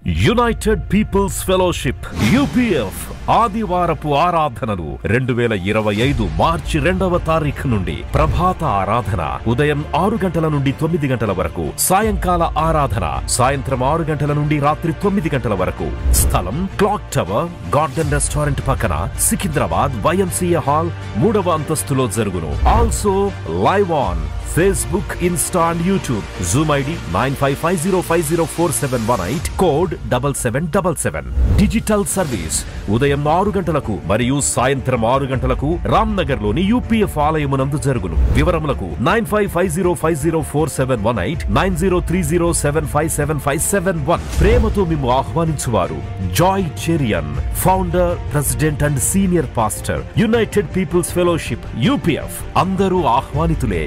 United Peoples Fellowship UPF ఆదివారపు ఆరాధనలు 2025 మార్చి 2వ తారీఖు నుండి ప్రభాత ఆరాధన ఉదయం 6 గంటల నుండి 9 గంటల వరకు, సాయంకాల ఆరాధన సాయంత్రం 6 గంటల నుండి రాత్రి 9 గంటల వరకు. స్థలం క్లాక్ టవర్ గార్డెన్ రెస్టారెంట్ పక్కన, సికింద్రాబాద్ YMCA హాల్ 3వ అంతస్తులో జరుగును. Also live on Facebook, Insta and YouTube. Zoom ID 9550504718, code 7777. Digital service ఉదయం 6 గంటలకు మరియు సాయంత్రం 6 గంటలకు రామ్నగర్ లోని UPF ఆలయమునందు జరుగును. వివరములకు 9550504718, 9030757571. ప్రేమతో మేము ఆహ్వానించువారు Joy Cherian, founder, president and senior pastor, United Peoples Fellowship UPF. అందరూ ఆహ్వానితులే.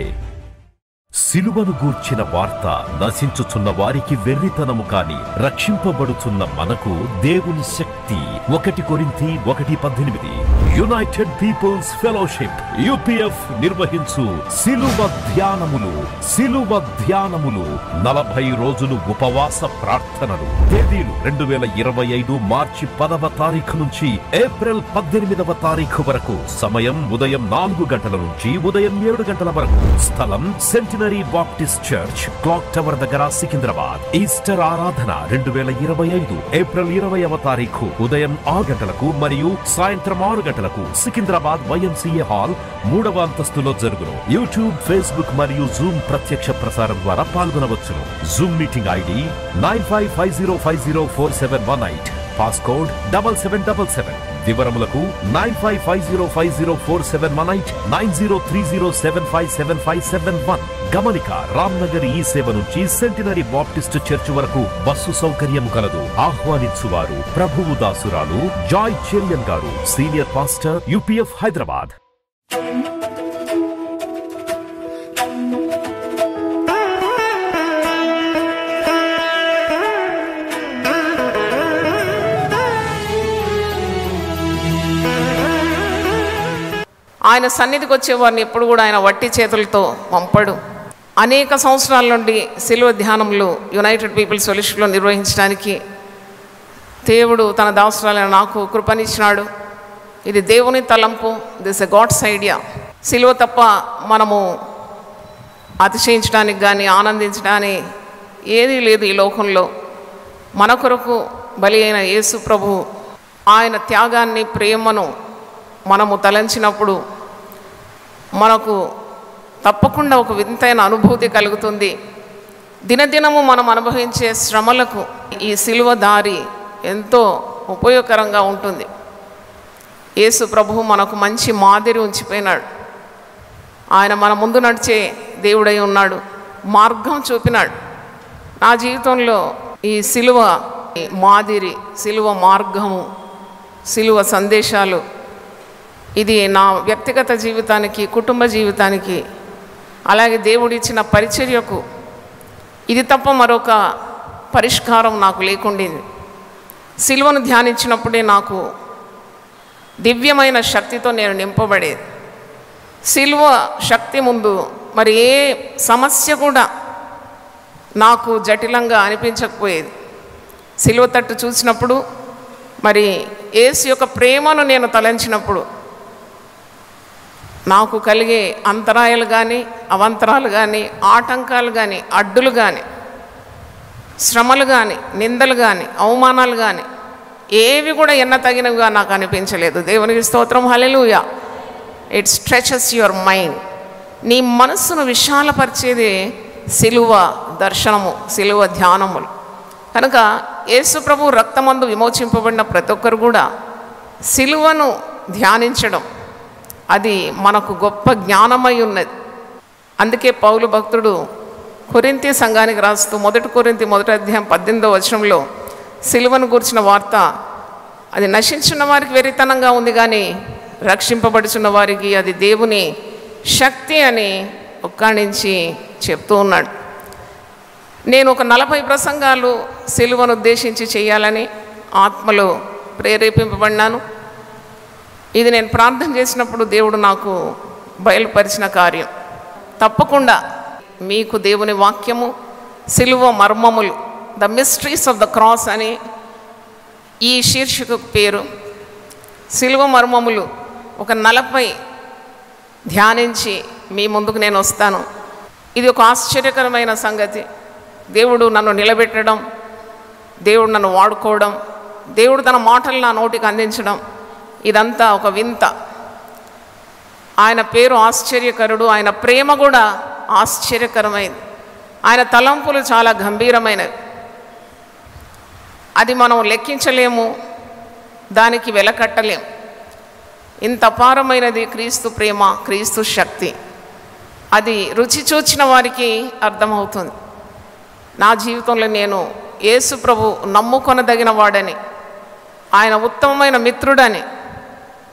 సిలువను గూర్చిన వార్త నశించుచున్న వారికి వెర్రితనము కాని, రక్షింపబడుచున్న మనకు దేవుని శక్తి. 1 కొరింథీ 1:18. యునైటెడ్ పీపుల్స్ ఫెలోషిప్ UPF నిర్వహించు సిలువ ధ్యానములు. 40 రోజులు ఉపవాస ప్రార్థనలు. తేదీలు 2025 మార్చి 10వ తారీఖు నుంచి ఏప్రిల్ 18వ తారీఖు వరకు. సమయం ఉదయం 4 గంటల నుంచి ఉదయం 7 గంటల వరకు. స్థలం centenary Baptist church, clock tower దగ్గర, సికింద్రాబాద్. ఈస్టర్ ఆరాధన 2025 ఏప్రిల్ 20వ తారీఖు ఉదయం 6 గంటలకు మరియు సాయంత్రం 6 గంటలకు సికింద్రాబాద్ YMCA హాల్ 3వ అంతస్తులో జరుగును. యూట్యూబ్, ఫేస్బుక్ మరియు జూమ్ ప్రత్యక్ష ప్రసారం ద్వారా పాల్గొనవచ్చును. Zoom meeting ID 9550504718, passcode 7777. వివరములకు 9550504718, 9030757571. గమనిక, రామ్నగర్ ఈ సేవ నుంచి సెంటినరీ బాప్టిస్ట్ చర్చ్ వరకు బస్సు సౌకర్యం కలదు. ఆహ్వానించువారు ప్రభువు దాసురాలు జాయ్ చెరియన్ గారు, సీనియర్ పాస్టర్, UPF హైదరాబాద్. ఆయన సన్నిధికి వచ్చేవారిని ఎప్పుడు కూడా ఆయన వట్టి చేతులతో పంపడు. అనేక సంవత్సరాల నుండి సిలువ ధ్యానములు యునైటెడ్ పీపుల్స్ ఫెలోషిప్లో నిర్వహించడానికి దేవుడు తన దాసురాలైన నాకు కృపనిచ్చినాడు. ఇది దేవుని తలంపు, దిస్ ఎ గాడ్స్ ఐడియా. సిలువ తప్ప మనము అతిశయించడానికి కానీ ఆనందించడానికి ఏదీ లేదు ఈ లోకంలో. మన కొరకు బలి అయిన యేసు ప్రభు ఆయన త్యాగాన్ని, ప్రేమను మనము తలంచినప్పుడు మనకు తప్పకుండా ఒక వింతైన అనుభూతి కలుగుతుంది. దినదినము మనం అనుభవించే శ్రమలకు ఈ సిలువ దారి ఎంతో ఉపయోగకరంగా ఉంటుంది. యేసు ప్రభువు మనకు మంచి మాదిరి ఉంచిపోయినాడు. ఆయన మన ముందు నడిచే దేవుడై ఉన్నాడు, మార్గం చూపినాడు. నా జీవితంలో ఈ సిలువ మాదిరి, సిలువ మార్గము, సిలువ సందేశాలు ఇది నా వ్యక్తిగత జీవితానికి, కుటుంబ జీవితానికి, అలాగే దేవుడిచ్చిన పరిచర్యకు ఇది తప్ప మరొక పరిష్కారం నాకు లేకుండింది. సిలువను ధ్యానించినప్పుడే నాకు దివ్యమైన శక్తితో నేను నింపబడేది. సిలువ శక్తి ముందు మరి ఏ సమస్య కూడా నాకు జటిలంగా అనిపించకపోయేది. సిలువ తట్టు చూసినప్పుడు, మరి యేసు యొక్క ప్రేమను నేను తలంచినప్పుడు నాకు కలిగే అంతరాయాలు కానీ, అవంతరాలు కానీ, ఆటంకాలు కానీ, అడ్డులు కానీ, శ్రమలు కానీ, నిందలు కానీ, అవమానాలు కానీ ఏవి కూడా తగినవిగా నాకు అనిపించలేదు. దేవునికి స్తోత్రం, hallelujah. It stretches your mind. నీ మనస్సును విశాలపరిచేది సిలువ దర్శనము, సిలువ ధ్యానములు. కనుక యేసు ప్రభు రక్తమందు విమోచింపబడిన ప్రతి ఒక్కరు కూడా సిలువను ధ్యానించడం అది మనకు గొప్ప జ్ఞానమై ఉన్నది. అందుకే పౌలు భక్తుడు కొరింథీ సంఘానికి రాస్తూ 1 కొరింథీ 1:18 వచనంలో సిలువను గురించిన వార్త అది నశించున్న వారికి వెరితనంగా ఉంది, కానీ రక్షింపబడుచున్న వారికి అది దేవుని శక్తి అని ఒక్కాణించి చెప్తూ ఉన్నాడు. నేను ఒక 40 ప్రసంగాలు సిలువను ఉద్దేశించి చేయాలని ఆత్మలో ప్రేరేపింపబడినాను. ఇది నేను ప్రార్థన చేసినప్పుడు దేవుడు నాకు బయలుపరిచిన కార్యం. తప్పకుండా మీకు దేవుని వాక్యము, సిలువ మర్మములు the mysteries of the cross అని ఈ శీర్షికకు పేరు. సిలువ మర్మములు ఒక 40 ధ్యానించి మీ ముందుకు నేను వస్తాను. ఇది ఒక ఆశ్చర్యకరమైన సంగతి. దేవుడు నన్ను నిలబెట్టడం, దేవుడు నన్ను వాడుకోవడం, దేవుడు తన మాటలు నా నోటికి అందించడం, ఇదంతా ఒక వింత. ఆయన పేరు ఆశ్చర్యకరుడు, ఆయన ప్రేమ కూడా ఆశ్చర్యకరమైనది, ఆయన తలంపులు చాలా గంభీరమైనవి. అది మనం లెక్కించలేము, దానికి వెలకట్టలేము. ఇంత అపారమైనది క్రీస్తు ప్రేమ, క్రీస్తు శక్తి. అది రుచి చూచిన వారికి అర్థమవుతుంది. నా జీవితంలో నేను యేసు ప్రభు నమ్ముకొనదగిన వాడని, ఆయన ఉత్తమమైన మిత్రుడని,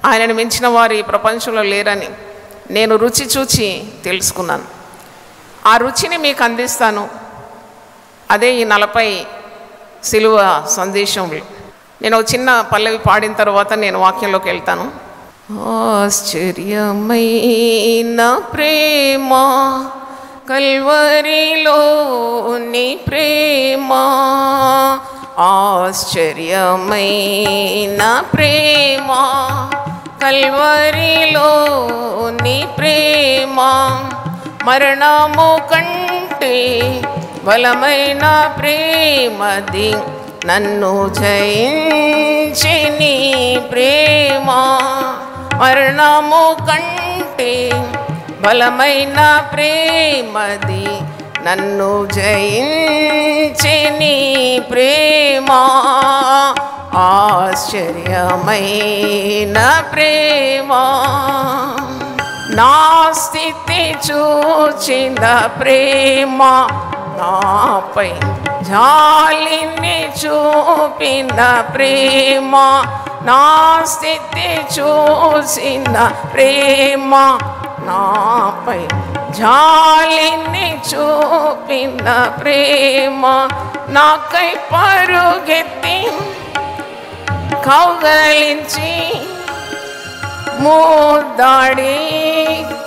ఆయనను మించిన వారి ప్రపంచంలో లేరని నేను రుచి చూచి తెలుసుకున్నాను. ఆ రుచిని మీకు అందిస్తాను. అదే ఈ 40 సిలువ సందేశంలో. నేను ఒక చిన్న పల్లవి పాడిన తర్వాత నేను వాక్యంలోకి వెళ్తాను. ఆశ్చర్యమైన ప్రేమ కల్వరిలో నీ ప్రేమ, ఆశ్చర్యమైన ప్రేమ కల్వరిలో నీ ప్రేమ, మరణము కంటే బలమైన ప్రేమది, నన్ను జయించే నీ ప్రేమ, మరణము కంటే బలమైన ప్రేమది, నన్ను జయించే నీ ప్రేమ, ఆశ్చర్యమైన ప్రేమ. నా స్థితి చూచిన ప్రేమ, నాపై జాలిని చూపిన ప్రేమ, నా స్థితి చూసిన ప్రేమ, నాపై జాలిని చూపిన ప్రేమ, నాకై పరుగెత్తి కౌగలించి ముద్దాడి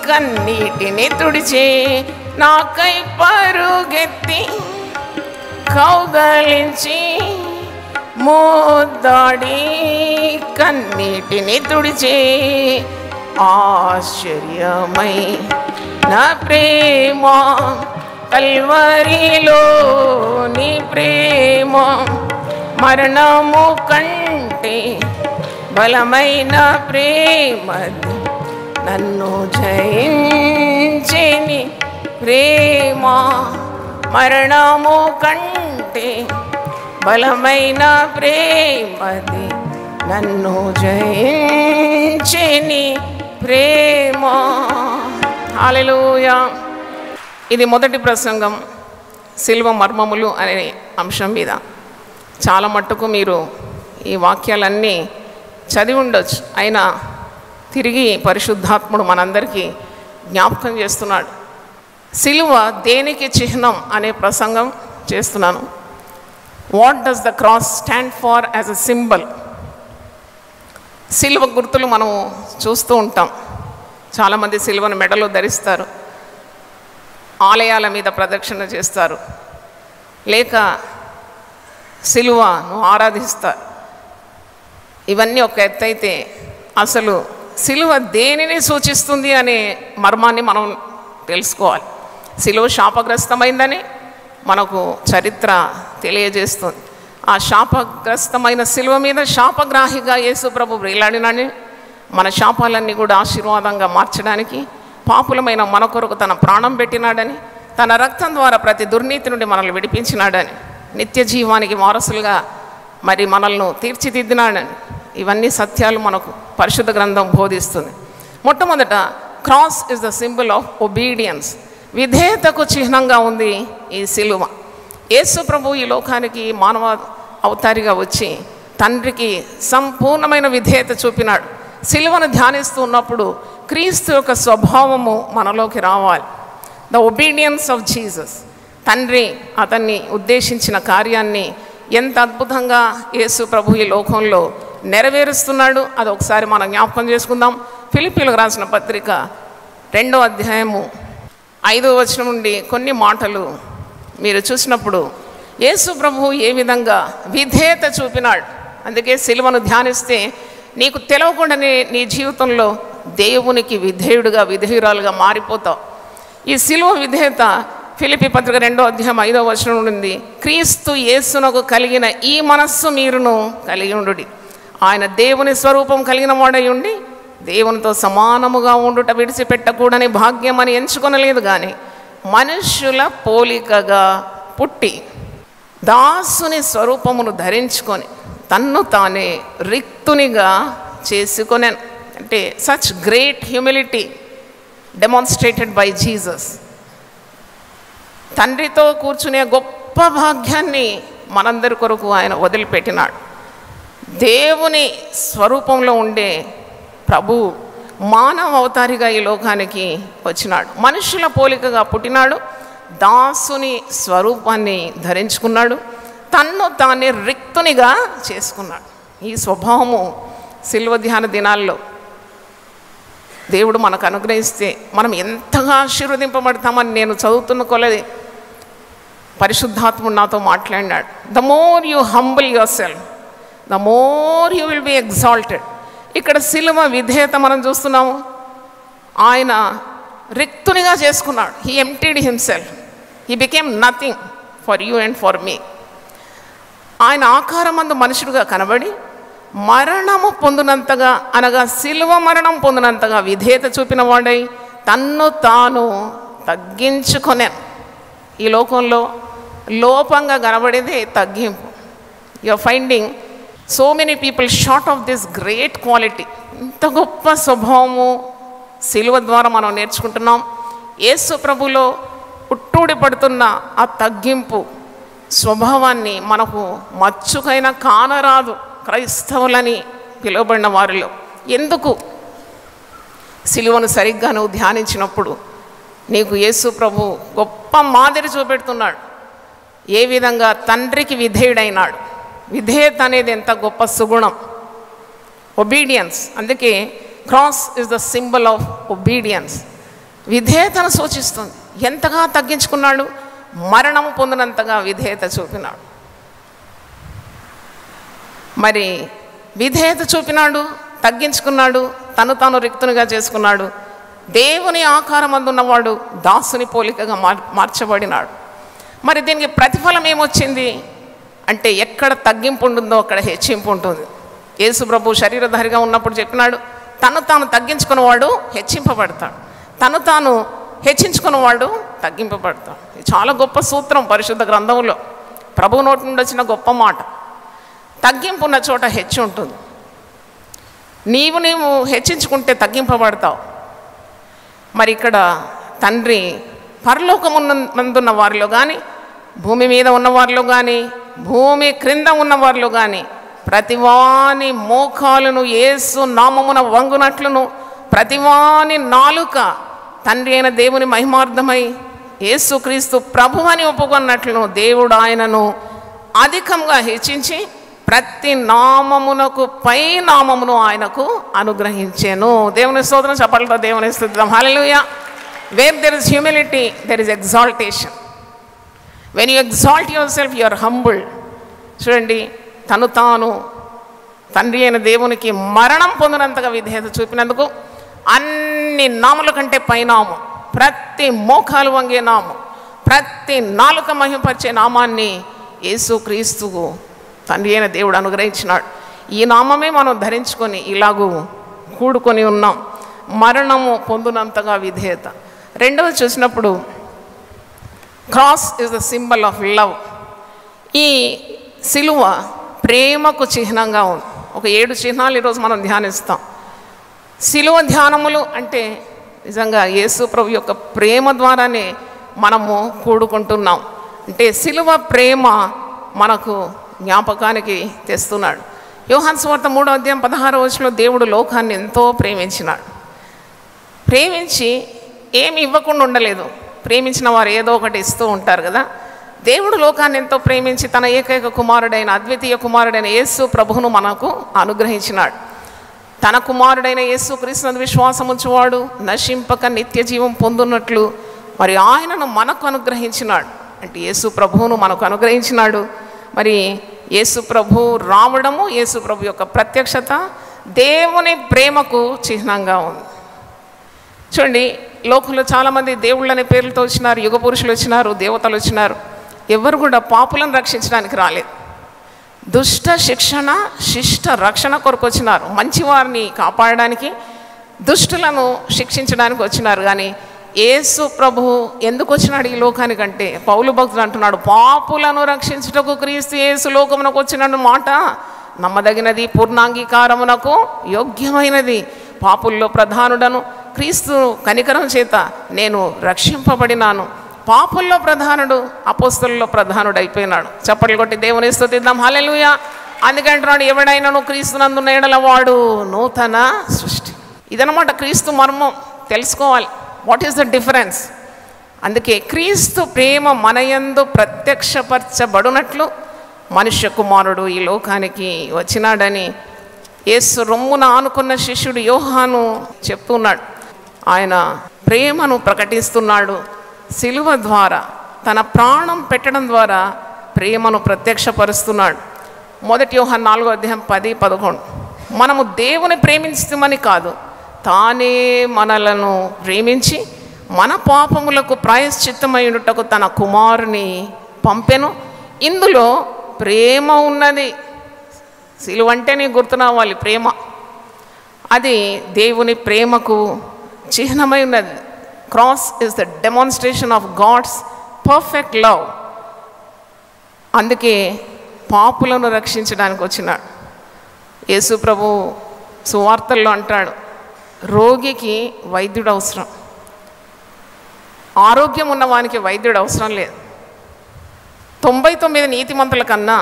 కన్నీటిని తుడిచే, నాకై పరుగెత్తి కౌగలించి ముద్దాడి కన్నీటిని తుడిచే, ఆశ్చర్యమై నా ప్రేమ కల్వరిలో నీ ప్రేమ, మరణము కంటే బలమైన ప్రేమది, నన్ను జయించే నీ ప్రేమ, మరణము కంటే బలమైన ప్రేమది, నన్ను జయించే నీ ప్రేమ. హల్లెలూయా. ఇది మొదటి ప్రసంగం, సిలువ మర్మములు అనే అంశం మీద. చాలా మట్టుకు మీరు ఈ వాక్యాలన్నీ చదివి ఉండొచ్చు, అయినా తిరిగి పరిశుద్ధాత్ముడు మనందరికీ జ్ఞాపకం చేస్తున్నాడు. సిలువ దేనికి చిహ్నం అనే ప్రసంగం చేస్తున్నాను. What does the cross stand for as a symbol? సిలువ గుర్తులు మనం చూస్తూ ఉంటాం. చాలామంది సిలువను మెడలో ధరిస్తారు, ఆలయాల మీద ప్రదక్షిణ చేస్తారు, లేక సిలువను ఆరాధిస్తారు. ఇవన్నీ ఒక ఎత్తైతే అసలు సిలువ దేనిని సూచిస్తుంది అనే మర్మాన్ని మనం తెలుసుకోవాలి. సిలువ శాపగ్రస్తమైందని మనకు చరిత్ర తెలియజేస్తుంది. ఆ శాపగ్రస్తమైన సిలువ మీద శాపగ్రాహిగా యేసు ప్రభు వేలాడినని, మన శాపాలన్నీ కూడా ఆశీర్వాదంగా మార్చడానికి పాపులమైన మన కొరకు తన ప్రాణం పెట్టినాడని, తన రక్తం ద్వారా ప్రతి దుర్నీతి నుండి మనల్ని విడిపించినాడని, నిత్య జీవానికి వారసులుగా మరి మనల్ని తీర్చిదిద్దినాడని, ఇవన్నీ సత్యాలు మనకు పరిశుద్ధ గ్రంథం బోధిస్తుంది. మొట్టమొదట cross is the symbol of obedience, విధేయతకు చిహ్నంగా ఉంది ఈ సిలువ. యేసు ప్రభు ఈ లోకానికి మానవ అవతారిగా వచ్చి తండ్రికి సంపూర్ణమైన విధేయత చూపినాడు. సిలువను ధ్యానిస్తూ ఉన్నప్పుడు క్రీస్తు యొక్క స్వభావము మనలోకి రావాలి. The obedience of Jesus. తండ్రి అతన్ని ఉద్దేశించిన కార్యాన్ని ఎంత అద్భుతంగా యేసు ప్రభు ఈ లోకంలో నెరవేరుస్తున్నాడు, అది ఒకసారి మనం జ్ఞాపకం చేసుకుందాం. ఫిలిప్పీలకు రాసిన పత్రిక 2వ అధ్యాయము 5వ వచనం నుండి కొన్ని మాటలు మీరు చూసినప్పుడు యేసు ప్రభువు ఏ విధంగా విధేయత చూపినాడు. అందుకే సిలువను ధ్యానిస్తే నీకు తెలవకుండానే నీ జీవితంలో దేవునికి విధేయుడుగా విధేయురాలుగా మారిపోతావు. ఈ సిలువ విధేయత ఫిలిప్పీ పత్రిక 2వ అధ్యాయం 5వ వచనం నుండి, క్రీస్తు యేసునకు కలిగిన ఈ మనస్సు మీరును కలిగి ఉండుడి. ఆయన దేవుని స్వరూపం కలిగిన వాడై ఉండి దేవునితో సమానముగా ఉండుట విడిచిపెట్టకూడని భాగ్యం అని ఎంచుకొనలేదు, కానీ మనుష్యుల పోలికగా పుట్టి దాసుని స్వరూపమును ధరించుకొని తన్ను తానే రిక్తునిగా చేసుకొనెను. అంటే such great humility demonstrated by Jesus. తండ్రితో కూర్చునే గొప్ప భాగ్యాన్ని మనందరి కొరకు ఆయన వదిలిపెట్టినాడు. దేవుని స్వరూపంలో ఉండే ప్రభు మానవ అవతారిగా ఈ లోకానికి వచ్చినాడు. మనుషుల పోలికగా పుట్టినాడు, దాసుని స్వరూపాన్ని ధరించుకున్నాడు, తన్ను తానే రిక్తునిగా చేసుకున్నాడు. ఈ స్వభావము సిలువ ధ్యాన దినాల్లో దేవుడు మనకు అనుగ్రహిస్తే మనం ఎంతగా ఆశీర్వదింపబడతామని నేను చదువుతున్న కొలది పరిశుద్ధాత్ముడు నాతో మాట్లాడినాడు. The more you humble yourself, the more you will be exalted. ఇక్కడ సిలువ విధేయత మనం చూస్తున్నాము. ఆయన రిక్తునిగా చేసుకున్నాడు. He emptied himself, he became nothing for you and for me. ఆయన ఆకారమందు మనుషుడుగా కనబడి మరణము పొందినంతగా, అనగా సిలువ మరణం పొందినంతగా విధేయత చూపిన వాడై తన్ను తాను తగ్గించుకొనే. ఈ లోకంలో లోపంగా కనబడేదే తగ్గింపు. You are finding so many people short of this great quality. ఇంత గొప్ప స్వభావము సిలువ ద్వారా మనం నేర్చుకుంటున్నాం. యేసు ప్రభులో ఉట్టూడి పడుతున్న ఆ తగ్గింపు స్వభావాన్ని మనకు మచ్చుకైనా కానరాదు క్రైస్తవులని పిలువబడిన వారిలో. ఎందుకు? సిలువను సరిగ్గా నువ్వు ధ్యానించినప్పుడు నీకు యేసు ప్రభు గొప్ప మాదిరి చూపెడుతున్నాడు. ఏ విధంగా తండ్రికి విధేయుడైనాడు. విధేయత అనేది ఎంత గొప్ప సుగుణం, ఒబీడియన్స్. అందుకే cross is the symbol of obedience. విధేయతను సూచిస్తుంది. ఎంతగా తగ్గించుకున్నాడు, మరణము పొందినంతగా విధేయత చూపినాడు. మరి విధేయత చూపినాడు, తగ్గించుకున్నాడు, తను తాను రిక్తునిగా చేసుకున్నాడు. దేవుని ఆకారం అందున్నవాడు దాసుని పోలికగా మార్చబడినాడు. మరి దీనికి ప్రతిఫలం ఏమొచ్చింది అంటే, ఎక్కడ తగ్గింపు ఉంటుందో అక్కడ హెచ్చింపు ఉంటుంది. యేసు ప్రభు శరీరధారిగా ఉన్నప్పుడు చెప్పినాడు, తను తాను తగ్గించుకున్నవాడు హెచ్చింపబడతాడు, తను తాను హెచ్చించుకున్నవాడు తగ్గింపబడతాడు. ఇది చాలా గొప్ప సూత్రం పరిశుద్ధ గ్రంథంలో. ప్రభు నోటి నుండి వచ్చిన గొప్ప మాట. తగ్గింపు ఉన్న చోట హెచ్చు ఉంటుంది. నీవు హెచ్చించుకుంటే తగ్గింపబడతావు. మరి ఇక్కడ తండ్రి పరలోకమున్నందున్న వారిలో కానీ, భూమి మీద ఉన్నవారిలో కానీ, భూమి క్రింద ఉన్నవారిలో కానీ ప్రతివాని మోకాలును యేసు నామమున వంగునట్లును, ప్రతివాని నాలుక తండ్రి అయిన దేవుని మహిమార్థమై యేసుక్రీస్తు ప్రభువని ఒప్పుకున్నట్లును దేవుడు ఆయనను అధికంగా హెచ్చించి ప్రతి నామమునకు పై నామమును ఆయనకు అనుగ్రహించెను. దేవుని స్తోత్రం. చప్పట్లతో దేవుని స్తుతిద్దాం. Hallelujah. Where there is humility there is exaltation. When you exalt yourself you are humble. చూడండి, తను తాను తండ్రి అయిన దేవునికి మరణం పొందినంతగా విధేయత చూపినందుకు అన్ని నాముల కంటే పైనామం, ప్రతి మోకాలు వంగే నామం, ప్రతి నాలుక మహిమపరిచే నామాన్ని యేసుక్రీస్తుకు తండ్రి అయిన దేవుడు అనుగ్రహించినాడు. ఈ నామమే మనం ధరించుకొని ఇలాగూ కూడుకొని ఉన్నాం. మరణము పొందినంతగా విధేయత. రెండవది చూసినప్పుడు cross is the symbol of love. ఈ సిలువ ప్రేమకు చిహ్నంగా ఉంది. ఒక 7 చిహ్నాలు ఈరోజు మనం ధ్యానిస్తాం. సిలువ ధ్యానములు అంటే నిజంగా యేసు ప్రభు యొక్క ప్రేమ ద్వారానే మనము కూడుకుంటున్నాం. అంటే సిలువ ప్రేమ మనకు జ్ఞాపకానికి తెస్తున్నాడు. యోహాను సువార్త 3వ అధ్యాయం 16వ వచనంలో దేవుడు లోకాన్ని ఎంతో ప్రేమించినాడు. ప్రేమించి ఏమి ఇవ్వకుండా ఉండలేదు. ప్రేమించిన వారు ఏదో ఒకటి ఇస్తూ ఉంటారు కదా. దేవుడు లోకాన్ని ఎంతో ప్రేమించి తన ఏకైక కుమారుడైన, అద్వితీయ కుమారుడైన యేసు ప్రభువును మనకు అనుగ్రహించినాడు. తన కుమారుడైన యేసు క్రీస్తునందు విశ్వాసం ఉంచువాడు నశింపక నిత్య జీవం పొందున్నట్లు మరి ఆయనను మనకు అనుగ్రహించినాడు. అంటే యేసు ప్రభువును మనకు అనుగ్రహించినాడు. మరి యేసు ప్రభు రావడము, యేసు ప్రభు యొక్క ప్రత్యక్షత దేవుని ప్రేమకు చిహ్నంగా ఉంది. చూడండి, లోకంలో చాలామంది దేవుళ్ళనే పేర్లతో వచ్చినారు, యుగ పురుషులు వచ్చినారు, దేవతలు వచ్చినారు. ఎవరు కూడా పాపులను రక్షించడానికి రాలేదు. దుష్ట శిక్షణ, శిష్ట రక్షణ కొరకు వచ్చినారు. మంచివారిని కాపాడడానికి, దుష్టులను శిక్షించడానికి వచ్చినారు. కానీ యేసు ప్రభు ఎందుకు వచ్చినాడు ఈ లోకానికంటే, పౌలు భక్తుడు అంటున్నాడు, పాపులను రక్షించుటకు క్రీస్తు యేసు లోకమునకు వచ్చినాడు మాట నమ్మదగినది, పూర్ణాంగీకారమునకు యోగ్యమైనది. పాపుల్లో ప్రధానుడను, క్రీస్తు కనికరం చేత నేను రక్షింపబడినాను. పాపుల్లో ప్రధానుడు అపోస్తలుల్లో ప్రధానుడు అయిపోయినాడు. చప్పట్లు కొట్టి దేవుని స్తుతిద్దాం. హల్లెలూయా. అందుకంటున్నాడు, ఎవడైనాను క్రీస్తునందున్న ఎడల వాడు నూతన సృష్టి. ఇదనమాట క్రీస్తు మర్మం. తెలుసుకోవాలి, వాట్ ఈస్ ద డిఫరెన్స్. అందుకే క్రీస్తు ప్రేమ మనయందు ప్రత్యక్షపరచబడినట్లు మనుష్య కుమారుడు ఈ లోకానికి వచ్చినాడని యేసు రొమ్మున ఆనుకున్న శిష్యుడు యోహాను చెప్తున్నాడు. ఆయన ప్రేమను ప్రకటిస్తున్నాడు. సిలువ ద్వారా, తన ప్రాణం పెట్టడం ద్వారా ప్రేమను ప్రత్యక్షపరుస్తున్నాడు. 1 యోహాను 4:10-11 మనము దేవుని ప్రేమించమని కాదు, తానే మనలను ప్రేమించి మన పాపములకు ప్రాయశ్చిత్తమైనటకు తన కుమారుని పంపెను. ఇందులో ప్రేమ ఉన్నది. సిలువ అంటే నీకు గుర్తురావాలి, ప్రేమ. అది దేవుని ప్రేమకు చిహ్నమై ఉన్నది. Cross is the demonstration of God's perfect love. అందుకే పాపులను రక్షించడానికి వచ్చినాడు. యేసు ప్రభు సువార్తల్లో అంటాడు, రోగికి వైద్యుడు అవసరం, ఆరోగ్యం ఉన్నవానికి వైద్యుడు అవసరం లేదు. 99 నీతిమంతుల కన్నా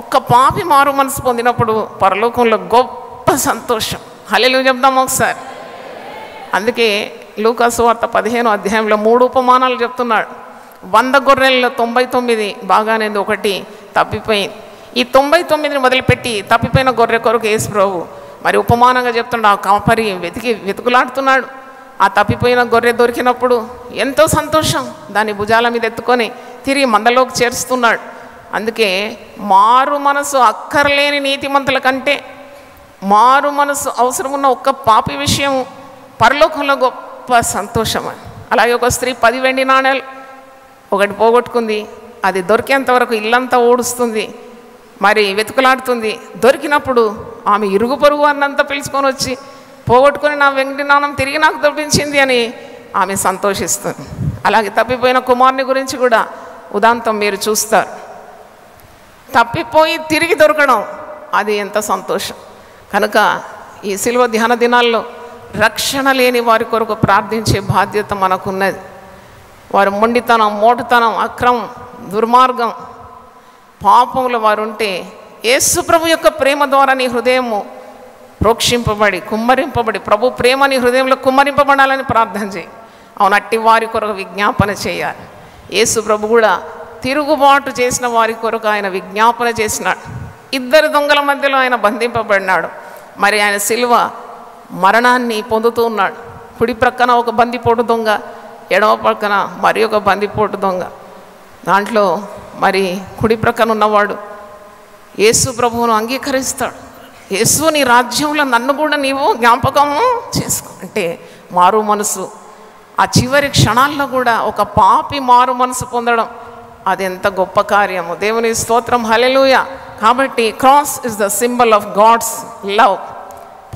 ఒక్క పాపి మారు మనసు పొందినప్పుడు పరలోకంలో గొప్ప సంతోషం. హల్లెలూయా చెప్దాం ఒకసారి. అందుకే లూకా సువార్త 15వ అధ్యాయంలో 3 ఉపమానాలు చెప్తున్నాడు. 100 గొర్రెల్లో 99 బాగానేది, ఒకటి తప్పిపోయింది. ఈ 99ని వదిలిపెట్టి తప్పిపోయిన గొర్రె కొరకు యేసు ప్రభు మరి ఉపమానంగా చెప్తున్నాడు. ఆ కాపరి వెతుకులాడుతున్నాడు. ఆ తప్పిపోయిన గొర్రె దొరికినప్పుడు ఎంతో సంతోషం, దాన్ని భుజాల మీద ఎత్తుకొని తిరిగి మందలోకి చేరుస్తున్నాడు. అందుకే మారు మనసు అక్కర్లేని నీతిమంతుల కంటే మారు మనసు అవసరం ఉన్న ఒక్క పాపి విషయం పరలోకంలో గొప్ప సంతోషం. అలాగే ఒక స్త్రీ 10 వెండి నాణేలు ఒకటి పోగొట్టుకుంది. అది దొరికేంత వరకు ఇల్లంతా ఓడుస్తుంది, మరి వెతుకులాడుతుంది. దొరికినప్పుడు ఆమె ఇరుగు పొరుగు అన్నంతా పిలుచుకొని వచ్చి, పోగొట్టుకొని నా వెండి నాణం తిరిగి నాకు దొరికించింది అని ఆమె సంతోషిస్తుంది. అలాగే తప్పిపోయిన కుమారుని గురించి కూడా ఉదాంతం మీరు చూస్తారు. తప్పిపోయి తిరిగి దొరకడం, అది ఎంత సంతోషం. కనుక ఈ సిలువ ధ్యాన దినాల్లో రక్షణ లేని వారి కొరకు ప్రార్థించే బాధ్యత మనకున్నది. వారు మొండితనం, మోటుతనం, అక్రమం, దుర్మార్గం, పాపములు వారు ఉంటే యేసు ప్రభు యొక్క ప్రేమ ద్వారా నీ హృదయము ప్రోక్షింపబడి, కుమ్మరింపబడి, ప్రభు ప్రేమ నీ హృదయంలో కుమ్మరింపబడాలని ప్రార్థన చేయి. అవును, అట్టి వారి కొరకు విజ్ఞాపన చేయాలి. యేసు ప్రభు కూడా తిరుగుబాటు చేసిన వారి కొరకు ఆయన విజ్ఞాపన చేసినాడు. 2 దొంగల మధ్యలో ఆయన బంధింపబడినాడు. మరి ఆయన సిలువ మరణాన్ని పొందుతూ ఉన్నాడు. కుడి ప్రక్కన ఒక బందిపోటు దొంగ, ఎడమ ప్రక్కన మరి ఒక బందిపోటు దొంగ. దాంట్లో మరి కుడి ప్రక్కన ఉన్నవాడు యేసు ప్రభువును అంగీకరిస్తాడు. యేసు, నీ రాజ్యంలో నన్ను కూడా నీవు జ్ఞాపకము చేసుకో అంటే మారు మనసు. ఆ చివరి క్షణాల్లో కూడా ఒక పాపి మారు మనసు పొందడం, అది ఎంత గొప్ప కార్యము. దేవుని స్తోత్రం, హల్లెలూయా. కాబట్టి cross is the symbol of God's love.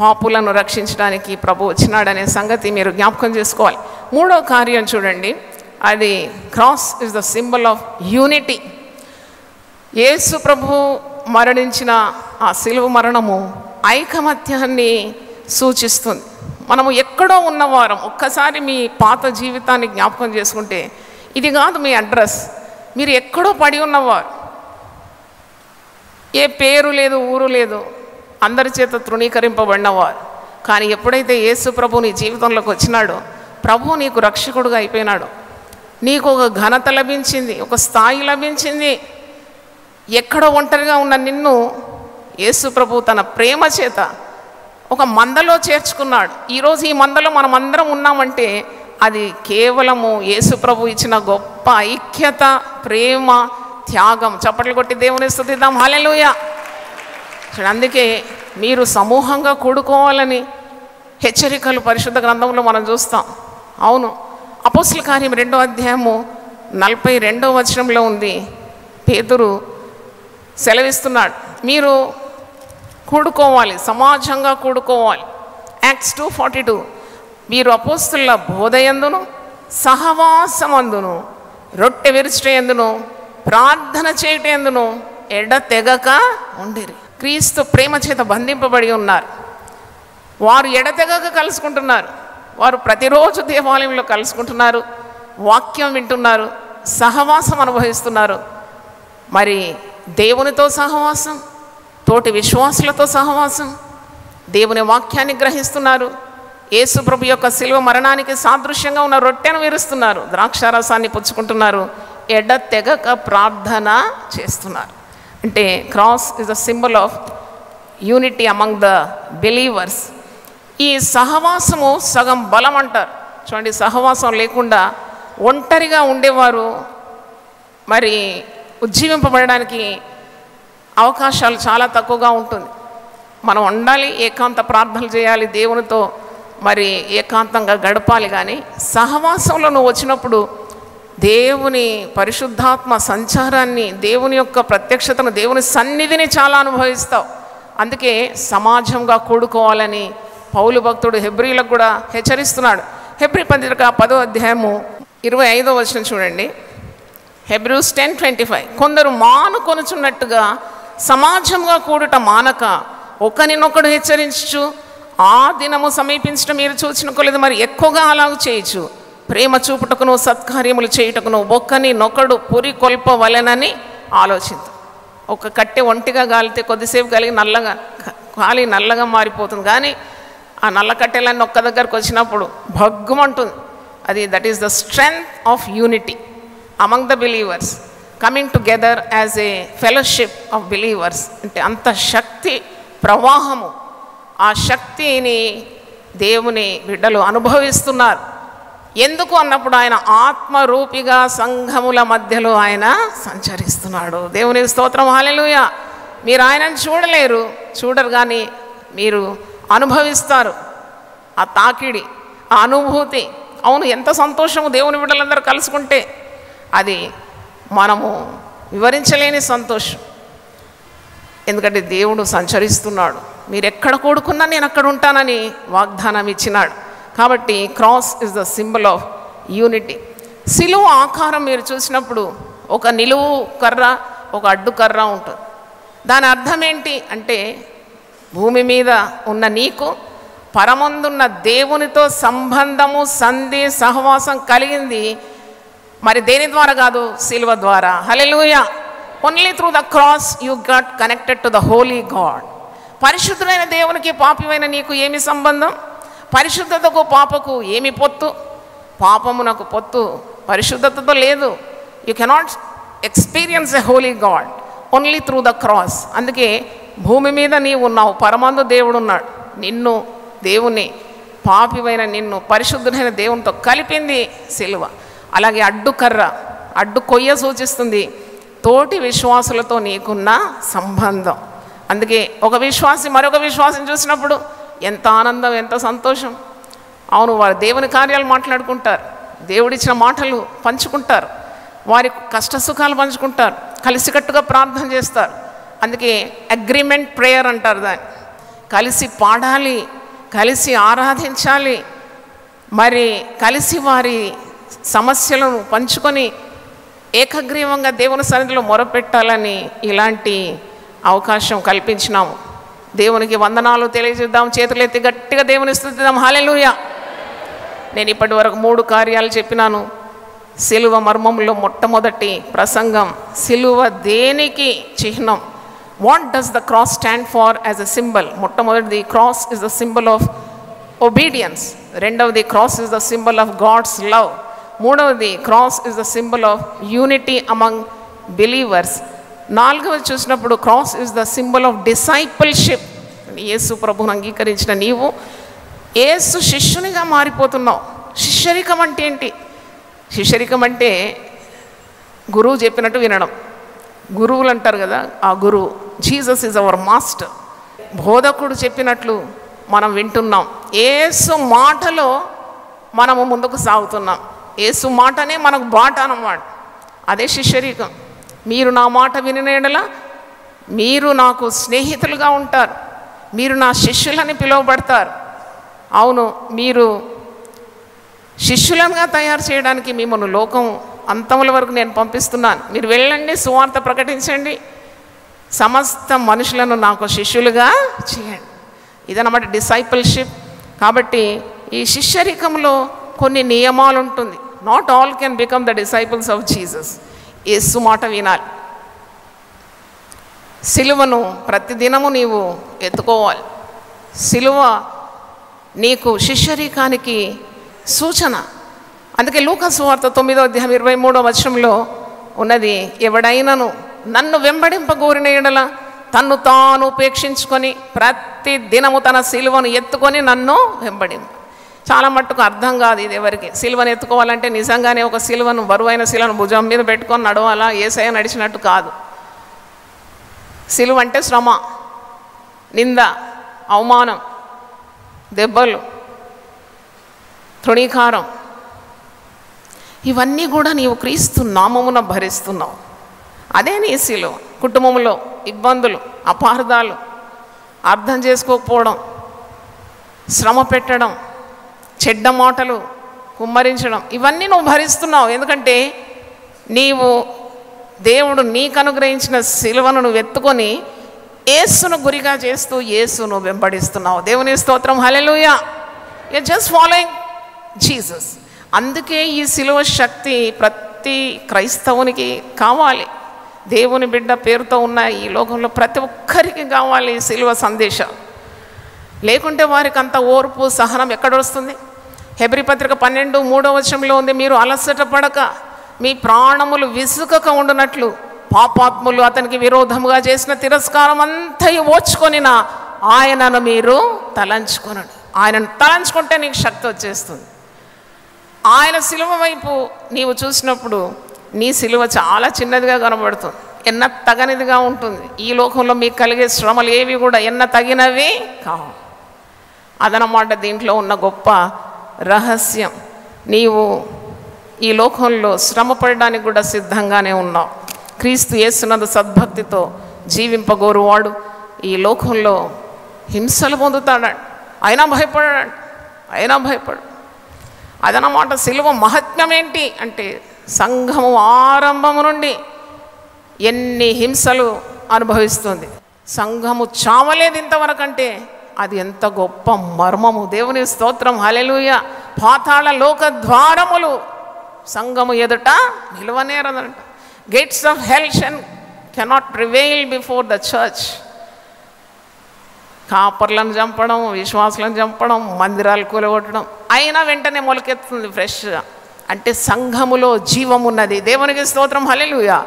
పాపులను రక్షించడానికి ప్రభు వచ్చినాడనే సంగతి మీరు జ్ఞాపకం చేసుకోవాలి. 3వ కార్యం చూడండి, అది cross is the symbol of unity. యేసు ప్రభు మరణించిన ఆ సిలువ మరణము ఐకమత్యాన్ని సూచిస్తుంది. మనము ఎక్కడో ఉన్నవారం. ఒక్కసారి మీ పాత జీవితాన్ని జ్ఞాపకం చేసుకుంటే, ఇది కాదు మీ అడ్రస్, మీరు ఎక్కడో పడి ఉన్నవారు. ఏ పేరు లేదు, ఊరు లేదు, అందరి చేత తృణీకరింపబడినవారు. కానీ ఎప్పుడైతే యేసు ప్రభు నీ జీవితంలోకి వచ్చినాడో, ప్రభు నీకు రక్షకుడుగా అయిపోయినాడు. నీకు ఒక ఘనత లభించింది, ఒక స్థాయి లభించింది. ఎక్కడో ఒంటరిగా ఉన్న నిన్ను యేసు ప్రభు తన ప్రేమ చేత ఒక మందలో చేర్చుకున్నాడు. ఈరోజు ఈ మందలో మనం అందరం ఉన్నామంటే అది కేవలము యేసు ప్రభు ఇచ్చిన గొప్ప గొప్ప ఐక్యత, ప్రేమ, త్యాగం. చప్పట్లు కొట్టి దేవుని స్తుతిద్దాం. హల్లెలూయా. అందుకే మీరు సమూహంగా కూడుకోవాలని హెచ్చరికలు పరిశుద్ధ గ్రంథంలో మనం చూస్తాం. అవును, అపోస్తల కార్యం 2వ అధ్యాయము 42వ వచనంలో ఉంది. పేతురు సెలవిస్తున్నాడు, మీరు కూడుకోవాలి, సమాజంగా కూడుకోవాలి. యాక్ట్స్ 2:42 మీరు అపోస్తుల బోధయందును సహవాసమందును రొట్టె విరుచుటయందును ప్రార్థన చేయటందును ఎడతెగక ఉండిరి. క్రీస్తు ప్రేమ చేత బంధింపబడి ఉన్నారు. వారు ఎడతెగక కలుసుకుంటున్నారు. వారు ప్రతిరోజు దేవాలయంలో కలుసుకుంటున్నారు, వాక్యం వింటున్నారు, సహవాసం అనుభవిస్తున్నారు. మరి దేవునితో సహవాసం, తోటి విశ్వాసులతో సహవాసం, దేవుని వాక్యాన్ని గ్రహిస్తున్నారు. యేసు ప్రభు యొక్క శిలువ మరణానికి సాదృశ్యంగా ఉన్న రొట్టెను విరుస్తున్నారు, ద్రాక్షారసాన్ని పుచ్చుకుంటున్నారు, ఎడతెగక ప్రార్థన చేస్తున్నారు. అంటే cross is the symbol of unity among the believers. ఈ సహవాసము సగం బలం అంటారు. చూడండి, సహవాసం లేకుండా ఒంటరిగా ఉండేవారు మరి ఉజ్జీవింపబడడానికి అవకాశాలు చాలా తక్కువగా ఉంటుంది. మనం ఉండాలి, ఏకాంత ప్రార్థనలు చేయాలి, దేవునితో మరి ఏకాంతంగా గడపాలి. కానీ సహవాసంలో నువ్వు వచ్చినప్పుడు దేవుని పరిశుద్ధాత్మ సంచారాన్ని, దేవుని యొక్క ప్రత్యక్షతను, దేవుని సన్నిధిని చాలా అనుభవిస్తావు. అందుకే సమాజంగా కూడుకోవాలని పౌలు భక్తుడు హెబ్రీలకు కూడా హెచ్చరిస్తున్నాడు. హెబ్రీ పత్రిక 10వ అధ్యాయము 25వ వచనం చూడండి. హెబ్రూస్ 10:25 కొందరు మానుకొనుచున్నట్టుగా సమాజంగా కూడుట మానక ఒకరినొకడు హెచ్చరించు, ఆ దినము సమీపించడం మీరు చూచిన కొలది మరి ఎక్కువగా అలాగ చేయొచ్చు. ప్రేమ చూపుటకును సత్కార్యములు చేయుటకును ఒక్కనినొకడు పురి కొల్పవలెనని ఆలోచించు. ఒక కట్టె ఒంటిగా గాలితే కొద్దిసేపు కలిగి గాలి నల్లగా మారిపోతుంది. కానీ ఆ నల్ల కట్టెలన్నీ ఒక్క దగ్గరకు వచ్చినప్పుడు భగ్గుమంటుంది. That is the strength of unity among the believers, coming together as a fellowship of believers. అంటే అంత శక్తి ప్రవాహము, ఆ శక్తిని దేవుని బిడ్డలు అనుభవిస్తున్నారు. ఎందుకు అన్నప్పుడు ఆయన ఆత్మరూపిగా సంఘముల మధ్యలో ఆయన సంచరిస్తున్నాడు. దేవుని స్తోత్రం, హల్లెలూయా. మీరు ఆయనను చూడరు కానీ మీరు అనుభవిస్తారు ఆ తాకిడి, ఆ అనుభూతి. అవును, ఎంత సంతోషము దేవుని బిడ్డలందరూ కలుసుకుంటే. అది మనము వివరించలేని సంతోషం. ఎందుకంటే దేవుడు సంచరిస్తున్నాడు. మీరు ఎక్కడ కూడుకున్నా నేను అక్కడ ఉంటానని వాగ్దానం ఇచ్చినాడు. కాబట్టి cross is the symbol of unity. సిలువ ఆకారం మీరు చూసినప్పుడు ఒక నిలువు కర్ర, ఒక అడ్డు కర్ర ఉంటుంది. దాని అర్థం ఏంటి అంటే, భూమి మీద ఉన్న నీకు పరమందున్న దేవునితో సంబంధము, సంధి, సహవాసం కలిగింది మరి దేని ద్వారా కాదు, సిలువ ద్వారా. Hallelujah. Only through the cross you got connected to the holy God. పరిశుద్ధమైన దేవునికి పాపమైన నీకు ఏమి సంబంధం? పరిశుద్ధతకు పాపకు ఏమి పొత్తు? పాపమునకు పొత్తు పరిశుద్ధతతో లేదు. You cannot experience a Holi God only through the cross. అందుకే భూమి మీద నీవు ఉన్నావు, పరమందు దేవుడు ఉన్నాడు. నిన్ను, దేవుని, పాపివైన నిన్ను పరిశుద్ధమైన దేవునితో కలిపింది సిలువ. అలాగే అడ్డుకర్ర, అడ్డు కొయ్య సూచిస్తుంది తోటి విశ్వాసులతో నీకున్న సంబంధం. అందుకే ఒక విశ్వాసి మరొక విశ్వాసం చూసినప్పుడు ఎంత ఆనందం, ఎంత సంతోషం. అవును, వారు దేవుని కార్యాలు మాట్లాడుకుంటారు, దేవుడిచ్చిన మాటలు పంచుకుంటారు, వారి కష్ట సుఖాలు పంచుకుంటారు, కలిసికట్టుగా ప్రార్థన చేస్తారు. అందుకే అగ్రిమెంట్ ప్రేయర్ అంటారు దాన్ని. కలిసి పాడాలి, కలిసి ఆరాధించాలి, మరి కలిసి వారి సమస్యలను పంచుకొని ఏకగ్రీవంగా దేవుని సన్నిధిలో మొరపెట్టాలని ఇలాంటి అవకాశం కల్పించినాము. దేవునికి వందనాలు తెలియజేద్దాం. చేతులెత్తి గట్టిగా దేవుని స్తుతిద్దాం. హల్లెలూయా. నేను ఇప్పటి వరకు 3 కార్యాలు చెప్పినాను. సిలువ మర్మంలో మొట్టమొదటి ప్రసంగం, సిలువ దేనికి చిహ్నం? What does the cross stand for as a symbol? మొట్టమొదటిది, cross is the symbol of obedience. రెండవది, cross is the symbol of God's love. మూడవది, cross is the symbol of unity among believers. నాలుగవది చూసినప్పుడు cross is the symbol of discipleship. యేసు ప్రభువును అంగీకరించిన నీవు యేసు శిష్యునిగా మారిపోతున్నావు. శిష్యరికం అంటే ఏంటి? శిష్యరికం అంటే గురువు చెప్పినట్టు వినడం. గురువులు అంటారు కదా, ఆ గురువు జీసస్ ఈజ్ అవర్ మాస్టర్. బోధకుడు చెప్పినట్లు మనం వింటున్నాం. యేసు మాటలో మనము ముందుకు సాగుతున్నాం. యేసు మాటనే మనకు బాట అన్నమాట. అదే శిష్యరికం. మీరు నా మాట వినిన యెడల మీరు నాకు స్నేహితులుగా ఉంటారు, మీరు నా శిష్యులని పిలువబడతారు. అవును, మీరు శిష్యులంగా తయారు చేయడానికి మిమ్మల్ని లోకం అంతముల వరకు నేను పంపిస్తున్నాను. మీరు వెళ్ళండి, సువార్త ప్రకటించండి, సమస్త మనుషులను నాకు శిష్యులుగా చేయండి. ఇదన్నమాట డిసైపుల్షిప్. కాబట్టి ఈ శిష్యరికంలో కొన్ని నియమాలు ఉంటుంది. Not all can become the disciples of Jesus. యేసు మాట వినాలి. సిలువను ప్రతిదినము నీవు ఎత్తుకోవాలి. సిలువ నీకు శిష్యరికానికి సూచన. అందుకే లూకా సువార్త 9:23 ఉన్నది, ఎవడైనను నన్ను వెంబడింపగోరిన యెడల తన్ను తాను ఉపేక్షించుకొని ప్రతి దినము తన సిలువను ఎత్తుకొని నన్ను వెంబడింపు. చాలా మట్టుకు అర్థం కాదు ఇది ఎవరికి. సిలువను ఎత్తుకోవాలంటే నిజంగానే ఒక సిలువను, బరువైన సిలువను భుజం మీద పెట్టుకొని నడవాలా, యేసయ్య నడిచినట్టు కాదు. సిలువ అంటే శ్రమ, నింద, అవమానం, దెబ్బలు, తృణీకారం, ఇవన్నీ కూడా నీవు క్రీస్తు నామమున భరిస్తున్నావు. అదే నీ సిలువ. కుటుంబంలో ఇబ్బందులు, అపార్థాలు, అర్థం చేసుకోకపోవడం, శ్రమ పెట్టడం, చెడ్డ మాటలు కుమ్మరించడం, ఇవన్నీ నువ్వు భరిస్తున్నావు. ఎందుకంటే నీవు దేవుడు నీకు అనుగ్రహించిన సిలువను నువ్వు ఎత్తుకొని యేసును గురిగా చేస్తూ యేసును వెంబడిస్తున్నావు. దేవుని స్తోత్రం, hallelujah. You just following Jesus. అందుకే ఈ సిలువ శక్తి ప్రతి క్రైస్తవునికి కావాలి. దేవుని బిడ్డ పేరుతో ఉన్న ఈ లోకంలో ప్రతి ఒక్కరికి కావాలి ఈ సిలువ సందేశం. లేకుంటే వారికి అంత ఓర్పు సహనం ఎక్కడ వస్తుంది? హెబ్రీ పత్రిక 12:3 ఉంది, మీరు అలసట పడక మీ ప్రాణములు విసుకక ఉండునట్లు పాపాత్ములు అతనికి విరోధముగా చేసిన తిరస్కారం అంతయు ఓర్చుకొనిన ఆయనను మీరు తలంచుకొనండి. ఆయనను తలంచుకుంటే నీకు శక్తి వచ్చేస్తుంది. ఆయన సిలువ వైపు నీవు చూసినప్పుడు నీ సిలువ చాలా చిన్నదిగా కనబడుతుంది, ఎన్న తగనిదిగా ఉంటుంది. ఈ లోకంలో మీకు కలిగే శ్రమలు ఏవి కూడా ఎన్న తగినవి కావు. అదనమాట దీంట్లో ఉన్న గొప్ప రహస్యం. నీవు ఈ లోకంలో శ్రమ పడడానికి కూడా సిద్ధంగానే ఉన్నావు. క్రీస్తు యేసునందు సద్భక్తితో జీవింపగోరువాడు ఈ లోకంలో హింసలు పొందుతాడు. అయినా భయపడు. అదనమాట సిలువ మహత్యం ఏంటి అంటే, సంఘము ఆరంభము నుండి ఎన్ని హింసలు అనుభవిస్తుంది. సంఘము చావలేదు ఇంతవరకు అంటే అది ఎంత గొప్ప మర్మము. దేవుని స్తోత్రం, హల్లెలూయా. పాతాళ లోక ద్వారములు సంఘము ఎదుట నిలవనేరదంట. Gates of hell cannot prevail before the church. కాపర్లను చంపడం, విశ్వాసులను చంపడం, మందిరాలు కూలగొట్టడం, అయినా వెంటనే మొలకెత్తుంది ఫ్రెష్గా. అంటే సంఘములో జీవం ఉన్నది. దేవునికి స్తోత్రం, హల్లెలూయా.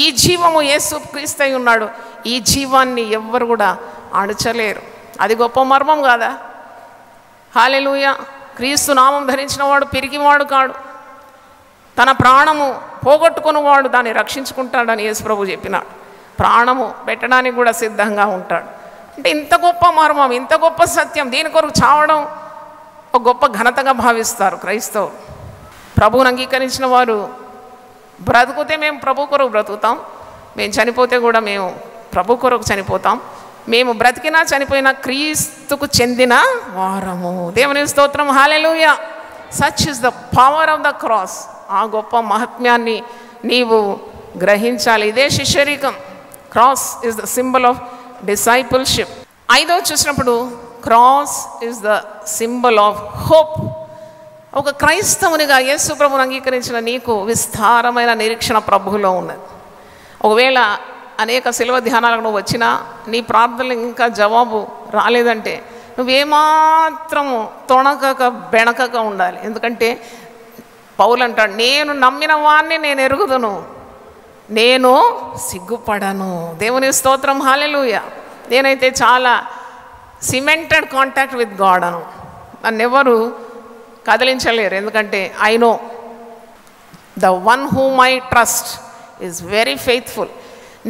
ఈ జీవము యేసు క్రీస్తు ఉన్నాడు. ఈ జీవాన్ని ఎవ్వరు కూడా అణచలేరు. అది గొప్ప మర్మం కాదా? హల్లెలూయా. క్రీస్తు నామం ధరించిన వాడు పిరికివాడు కాడు. తన ప్రాణము పోగొట్టుకున్నవాడు దాన్ని రక్షించుకుంటాడని యేసు ప్రభు చెప్పినాడు. ప్రాణము పెట్టడానికి కూడా సిద్ధంగా ఉంటాడు. అంటే ఇంత గొప్ప మర్మం, ఇంత గొప్ప సత్యం, దీని కొరకు చావడం ఒక గొప్ప ఘనతగా భావిస్తారు క్రైస్తవులు. ప్రభువును అంగీకరించిన వారు బ్రతుకుతే మేము ప్రభు కొరకు బ్రతుకుతాం, మేము చనిపోతే కూడా మేము ప్రభు కొరకు చనిపోతాం, మేము బ్రతికినా చనిపోయినా క్రీస్తుకు చెందిన వారము. దేవుని స్తోత్రం, hallelujah. Such is the power of the cross. ఆ గొప్ప మహాత్మ్యాన్ని నీవు గ్రహించాలి. ఇదే శిష్యరికం. Cross is the symbol of discipleship. 5వ చూసినప్పుడు cross is the symbol of hope. ఒక క్రైస్తవునిగా యేసు ప్రభువును అంగీకరించిన నీకు విస్తారమైన నిరీక్షణ ప్రభువులో ఉన్నది. ఒకవేళ అనేక సిలువ ధ్యానాలకు నువ్వు వచ్చినా నీ ప్రార్థనలు ఇంకా జవాబు రాలేదంటే నువ్వేమాత్రము తొణకక బెణకక ఉండాలి. ఎందుకంటే పౌలు అంటాడు, నేను నమ్మిన వాణ్ణి నేను ఎరుగుదును, నేను సిగ్గుపడను. దేవుని స్తోత్రం, హల్లెలూయా. నేనైతే చాలా సిమెంటెడ్ కాంటాక్ట్ విత్ గాడ్ అను. నన్ను ఎవరు కదిలించలేరు. ఎందుకంటే I know the one whom I trust is very faithful.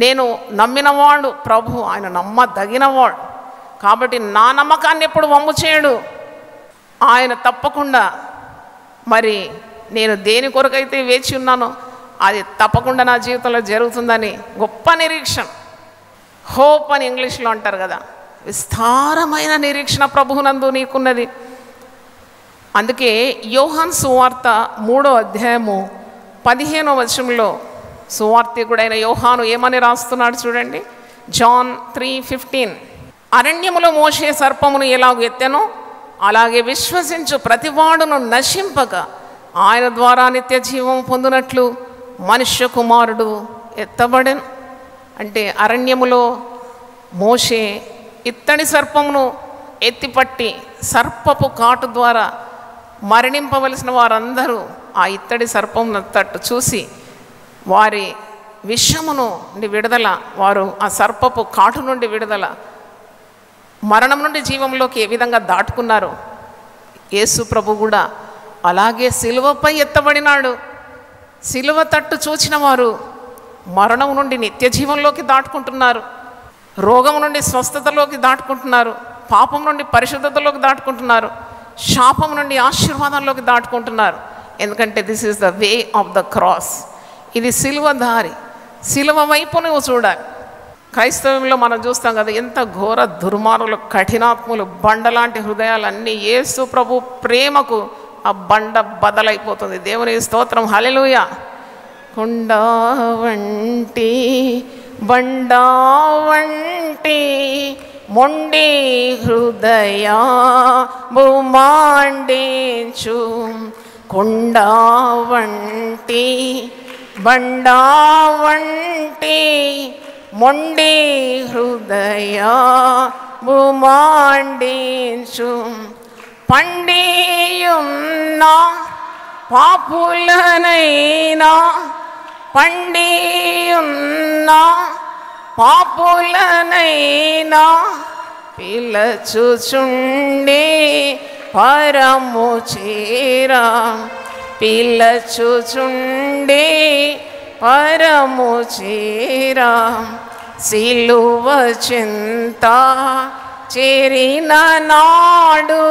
నేను నమ్మినవాడు ప్రభు, ఆయన నమ్మదగినవాడు. కాబట్టి నా నమ్మకాన్ని ఎప్పుడు వమ్ము చేయడు ఆయన. తప్పకుండా మరి నేను దేని కొరకైతే వేచి ఉన్నానో అది తప్పకుండా నా జీవితంలో జరుగుతుందని గొప్ప నిరీక్షణ, హోప్ అని ఇంగ్లీష్లో అంటారు కదా, విస్తారమైన నిరీక్షణ ప్రభువునందు నీకున్నది. అందుకే యోహాను సువార్త 3వ అధ్యాయము 15వ వచనంలో సువార్తికుడైన యోహాను ఏమని రాస్తున్నాడు చూడండి. జాన్ 3:15, అరణ్యములో మోషే సర్పమును ఎలాగో ఎత్తెనో అలాగే విశ్వసించు ప్రతివాడును నశింపక ఆయన ద్వారా నిత్య జీవం పొందినట్లు మనుష్య కుమారుడు ఎత్తబడెను. అంటే అరణ్యములో మోషే ఇత్తడి సర్పమును ఎత్తిపట్టి సర్పపు కాటు ద్వారా మరణింపవలసిన వారందరూ ఆ ఇత్తడి సర్పమును తట్టు చూసి వారి విషమును నుండి విడుదల, వారు ఆ సర్పపు కాటు నుండి విడుదల, మరణం నుండి జీవంలోకి ఏ విధంగా దాటుకున్నారో యేసు ప్రభు కూడా అలాగే సిలువపై ఎత్తబడినాడు. సిలువ తట్టు చూచిన వారు మరణం నుండి నిత్య జీవంలోకి దాటుకుంటున్నారు, రోగం నుండి స్వస్థతలోకి దాటుకుంటున్నారు, పాపం నుండి పరిశుద్ధతలోకి దాటుకుంటున్నారు, శాపం నుండి ఆశీర్వాదంలోకి దాటుకుంటున్నారు. ఎందుకంటే this is the way of the cross. ఇది సిలువ దారి, సిలువ వైపు నువ్వు చూడాలి. క్రైస్తవంలో మనం చూస్తాం కదా, ఎంత ఘోర దుర్మార్గులు, కఠినాత్ములు, బండలాంటి హృదయాలన్నీ యేసు ప్రభు ప్రేమకు ఆ బండ బదలైపోతుంది. దేవుని స్తోత్రం, హల్లెలూయా. కొండ వంటి బండ వంటి మొండి హృదయ భూమాండించు, కొండ వంటి బండ వంటి మొండి హృదయ భూమాండించు, పండియున్న పాపులనైనా పండియున్న పాపులనైనా పిలచుచుండి పరము చేరా, పిలచుచుండి పరము చేరా, సిలువ చింత చేరిన నాడు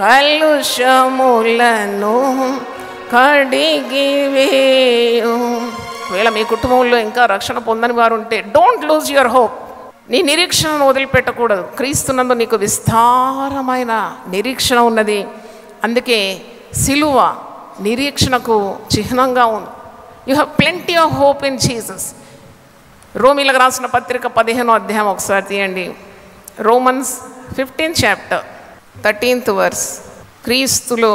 కలుషములను కడిగివేయు. ఒకవేళ మీ కుటుంబంలో ఇంకా రక్షణ పొందని వారు ఉంటే డోంట్ లూజ్ యువర్ హోప్. నీ నిరీక్షణను వదిలిపెట్టకూడదు. క్రీస్తునందు నీకు విస్తారమైన నిరీక్షణ ఉన్నది. అందుకే సిలువ నిరీక్షణకు చిహ్నంగా ఉంది. You have plenty of hope in Jesus. రోమీలకు రాసిన పత్రిక 15వ అధ్యాయం ఒకసారి తీయండి. Romans 15th chapter 13th verse. క్రీస్తులో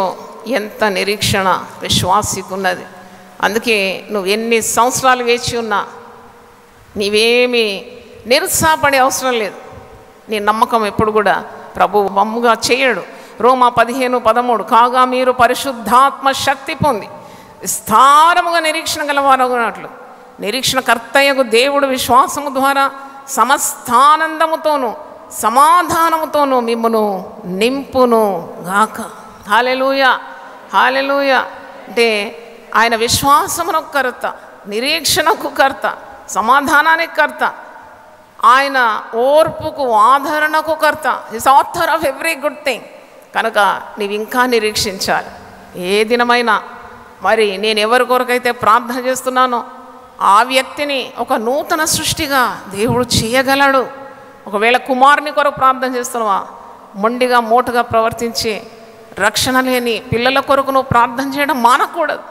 ఎంత నిరీక్షణ విశ్వాసికున్నది. అందుకే నువ్వు ఎన్ని సంవత్సరాలు వేచి ఉన్నా నీవేమీ నిరుత్సాహపడే అవసరం లేదు. నీ నమ్మకం ఎప్పుడు కూడా ప్రభువు వమ్ముగా చేయడు. రోమా 15:13, కాగా మీరు పరిశుద్ధాత్మ శక్తి పొంది విస్తారముగా నిరీక్షణ గలవారగునట్లు నిరీక్షణకర్తయగు దేవుడు విశ్వాసము ద్వారా సమస్తానందముతోనూ సమాధానముతోనూ మిమ్మును నింపును గాక. హల్లెలూయా, హల్లెలూయా. అంటే ఆయన విశ్వాసమునకు కర్త, నిరీక్షణకు కర్త, సమాధానానికి కర్త, ఆయన ఓర్పుకు ఆదరణకు కర్త. Is author of every good thing. కనుక నీవు ఇంకా నిరీక్షించాలి. ఏ దినమైనా మరి నేను ఎవరి కొరకైతే ప్రార్థన చేస్తున్నానో ఆ వ్యక్తిని ఒక నూతన సృష్టిగా దేవుడు చేయగలడు. ఒకవేళ కుమారుని కొరకు ప్రార్థన చేస్తున్నావా, మొండిగా మోటుగా ప్రవర్తించి రక్షణ లేని పిల్లల కొరకు నువ్వు ప్రార్థన చేయడం మానకూడదు.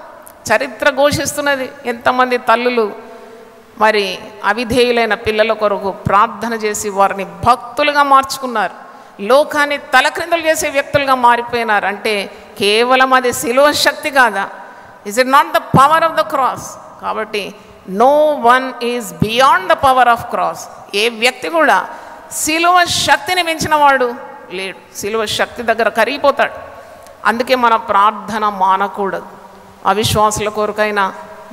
చరిత్ర ఘోషిస్తున్నది, ఎంతమంది తల్లులు మరి అవిధేయులైన పిల్లల కొరకు ప్రార్థన చేసి వారిని భక్తులుగా మార్చుకున్నారు, లోకాన్ని తలక్రిందులు చేసే వ్యక్తులుగా మారిపోయినారు. అంటే కేవలం అది సిలువ శక్తి కాదా? Is it not the power of the cross? కాబట్టి no one is beyond the power of cross. ఏ వ్యక్తి కూడా సిలువ శక్తిని మించిన వాడు లేడు. సిలువ శక్తి దగ్గర కరిగిపోతాడు. అందుకే మన ప్రార్థన మానకూడదు. అవిశ్వాసుల కొరకైనా,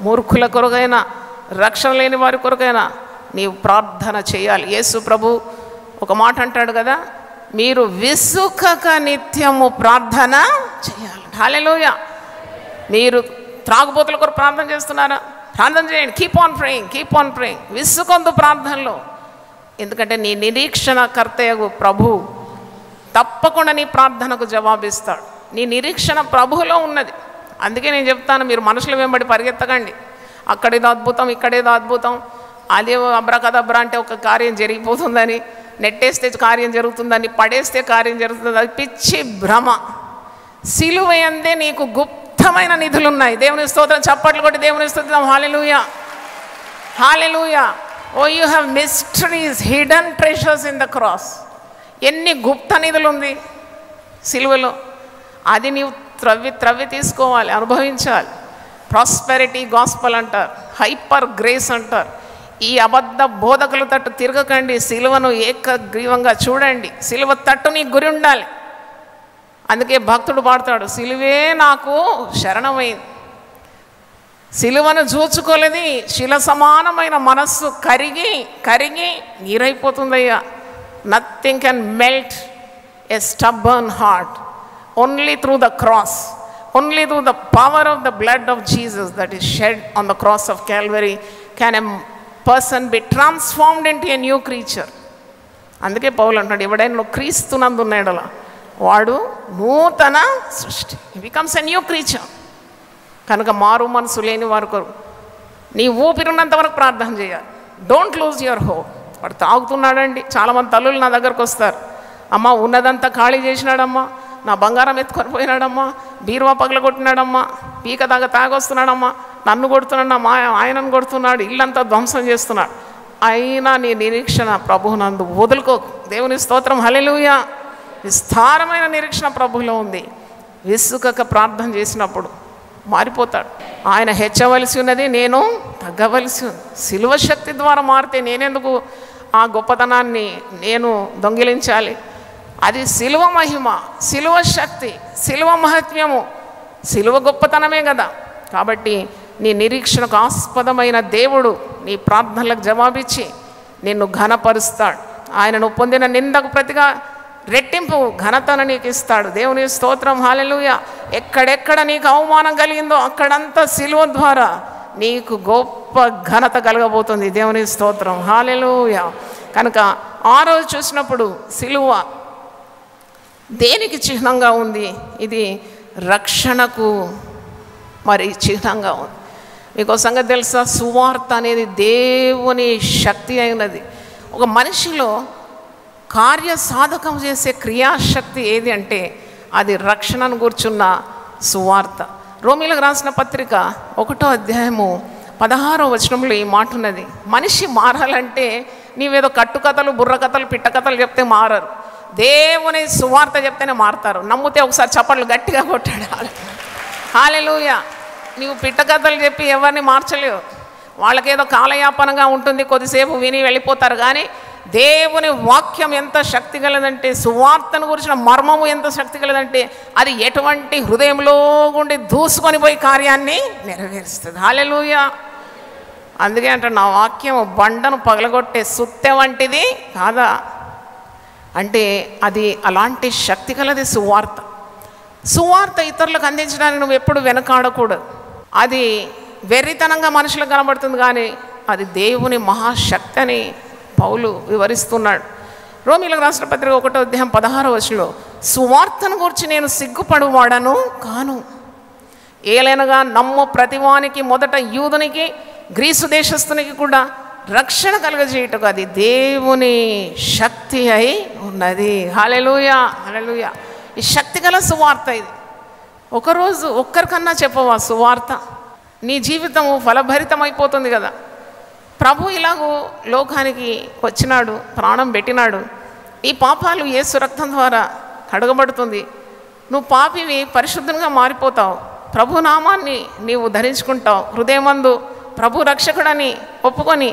మూర్ఖుల కొరకైనా, రక్షణ లేని వారి కొరకైనా నీవు ప్రార్థన చేయాలి. యేసు ప్రభు ఒక మాట అంటాడు కదా, మీరు విసుకక నిత్యము ప్రార్థన చేయాలి. హల్లెలూయా. మీరు త్రాగుబోతుల కొరకు ప్రార్థన చేస్తున్నారా? ప్రార్థన చేయండి. Keep on praying. విసుకొందు ప్రార్థనలో. ఎందుకంటే నీ నిరీక్షణకర్తయగు ప్రభు తప్పకుండా నీ ప్రార్థనకు జవాబిస్తాడు. నీ నిరీక్షణ ప్రభువులో ఉన్నది. అందుకే నేను చెప్తాను, మీరు మనుషుల వెంబడి పరిగెత్తకండి. అక్కడేదో అద్భుతం, ఇక్కడేదో అద్భుతం, అదే అబ్రకదబ్రా అంటే ఒక కార్యం జరిగిపోతుందని, నెట్టేస్తే కార్యం జరుగుతుందని, పడేస్తే కార్యం జరుగుతుంది. అది పిచ్చి భ్రమ. సిలువ యందే నీకు గుప్తమైన నిధులు ఉన్నాయి. దేవుని స్తోత్రం. చప్పట్లు కొట్టి దేవుని స్తోత్రం. Hallelujah, hallelujah. Oh you have mysteries, hidden treasures in the cross. ఎన్ని గుప్త నిధులు ఉంది సిలువలో. అది నీవు త్రవ్వి తీసుకోవాలి, అనుభవించాలి. ప్రాస్పెరిటీ గాస్పల్ అంటారు, హైపర్ గ్రేస్ అంటారు. ఈ అబద్ధ బోధకుల తట్టు తిరగకండి. సిలువను ఏకగ్రీవంగా చూడండి. సిలువ తట్టు నీ గురి ఉండాలి. అందుకే భక్తుడు పాడతాడు, సిలువే నాకు శరణమైంది. సిలువను చూచుకోలేది శిల సమానమైన మనస్సు కరిగి నీరైపోతుందయ్యా. Nothing can melt a stubborn heart. Only through the cross, only through the power of the blood of Jesus that is shed on the cross of Calvary can a person be transformed into a new creature. అందుకే పౌలు అంటాడు, ఎవడైనా నువ్వు క్రీస్తునందున్నాడలా వాడు నూతన సృష్టి. Becomes a new creature. కనుక మారు మనసు లేని వారు నీ ఊపిరినంత వరకు ప్రార్థన చేయాలి. Don't lose your hope. వాడు తాగుతున్నాడండి. చాలామంది తల్లులు నా దగ్గరకు వస్తారు, అమ్మ ఉన్నదంతా ఖాళీ చేసినాడమ్మా, నా బంగారం ఎత్తుకొని పోయినాడమ్మా, బీరువా పగలగొట్టినాడమ్మా, పీక దాకా తాగొస్తున్నాడమ్మా, నన్ను కొడుతున్నాడు, మా ఆయనను కొడుతున్నాడు, ఇల్లంతా ధ్వంసం చేస్తున్నాడు. అయినా నీ నిరీక్షణ ప్రభువునందు వదులుకోకు. దేవుని స్తోత్రం. హల్లెలూయా. విస్తారమైన నిరీక్షణ ప్రభువులో ఉంది. విసుకక ప్రార్థన చేసినప్పుడు మారిపోతాడు. ఆయన హెచ్చవలసి ఉన్నది, నేను తగ్గవలసి ఉంది. సిలువ శక్తి ద్వారా మారితే నేనెందుకు ఆ గొప్పతనాన్ని నేను దొంగిలించాలి? అది సిలువ మహిమ, సిలువ శక్తి, సిలువ మహత్యము, సిలువ గొప్పతనమే కదా. కాబట్టి నీ నిరీక్షణకు ఆస్పదమైన దేవుడు నీ ప్రార్థనలకు జవాబిచ్చి నిన్ను ఘనపరుస్తాడు. ఆయనను పొందిన నిందకు ప్రతిగా రెట్టింపు ఘనతను నీకు ఇస్తాడు. దేవుని స్తోత్రం. హల్లెలూయా. ఎక్కడెక్కడ నీకు అవమానం కలిగిందో అక్కడంతా సిలువ ద్వారా నీకు గొప్ప ఘనత కలగబోతుంది. దేవుని స్తోత్రం. హల్లెలూయా. కనుక ఆ రోజు చూసినప్పుడు సిలువ దేనికి చిహ్నంగా ఉంది? ఇది రక్షణకు మరి చిహ్నంగా ఉంది. మీకు సంగతి తెలుసా? సువార్త అనేది దేవుని శక్తి అయినది. ఒక మనిషిలో కార్యసాధకం చేసే క్రియాశక్తి ఏది అంటే అది రక్షణను కూర్చున్న సువార్త. రోమీలకు రాసిన పత్రిక 1వ అధ్యాయము 16వ వచనంలో ఈ మాట ఉన్నది, మనిషి మారాలంటే నీవేదో కట్టుకథలు, బుర్రకథలు, పిట్టకథలు చెప్తే మారరు. దేవుని సువార్త చెప్తేనే మారుతారు. నమ్మితే ఒకసారి చప్పట్లు గట్టిగా కొట్టాడు. హల్లెలూయా. నీవు పిట్టకథలు చెప్పి ఎవరిని మార్చలేవు. వాళ్ళకేదో కాలయాపనగా ఉంటుంది, కొద్దిసేపు విని వెళ్ళిపోతారు. కానీ దేవుని వాక్యం ఎంత శక్తి కలదంటే, సువార్తను గురించిన మర్మము ఎంత శక్తి కలదంటే అది ఎటువంటి హృదయంలో గుండి దూసుకొని పోయి కార్యాన్ని నెరవేరుస్తుంది. హల్లెలూయా. అందుకే అంటే నా వాక్యం బండను పగలగొట్టే సుత్తె వంటిది కాదా అంటే అది అలాంటి శక్తి కలది సువార్త. సువార్త ఇతరులకు అందించడానికి నువ్వు ఎప్పుడు వెనకాడకూడదు. అది వెర్రితనంగా మనుషులకు కనబడుతుంది, కానీ అది దేవుని మహాశక్తి అని పౌలు వివరిస్తున్నాడు. రోమీలకు రాసిన పత్రిక 1వ అధ్యాయం 16వ వచనంలో సువార్తను గురించి నేను సిగ్గుపడువాడను కాను, ఏలైనగా నమ్ము ప్రతివానికి మొదట యూదునికి గ్రీసు దేశస్థునికి కూడా రక్షణ కలుగజేయటకు అది దేవుని శక్తి అయి ఉన్నది. హల్లెలూయా, హల్లెలూయా. ఈ శక్తి గల సువార్త ఇది. ఒకరోజు ఒక్కరికన్నా చెప్పవా సువార్త? నీ జీవితము ఫలభరితమైపోతుంది కదా. ప్రభు ఇలాగూ లోకానికి వచ్చినాడు, ప్రాణం పెట్టినాడు. ఈ పాపాలు యేసు రక్తం ద్వారా కడగబడుతుంది. నువ్వు పాపివి పరిశుద్ధంగా మారిపోతావు. ప్రభు నామాన్ని నీవు ధరించుకుంటావు. హృదయమందు ప్రభు రక్షకుడని ఒప్పుకొని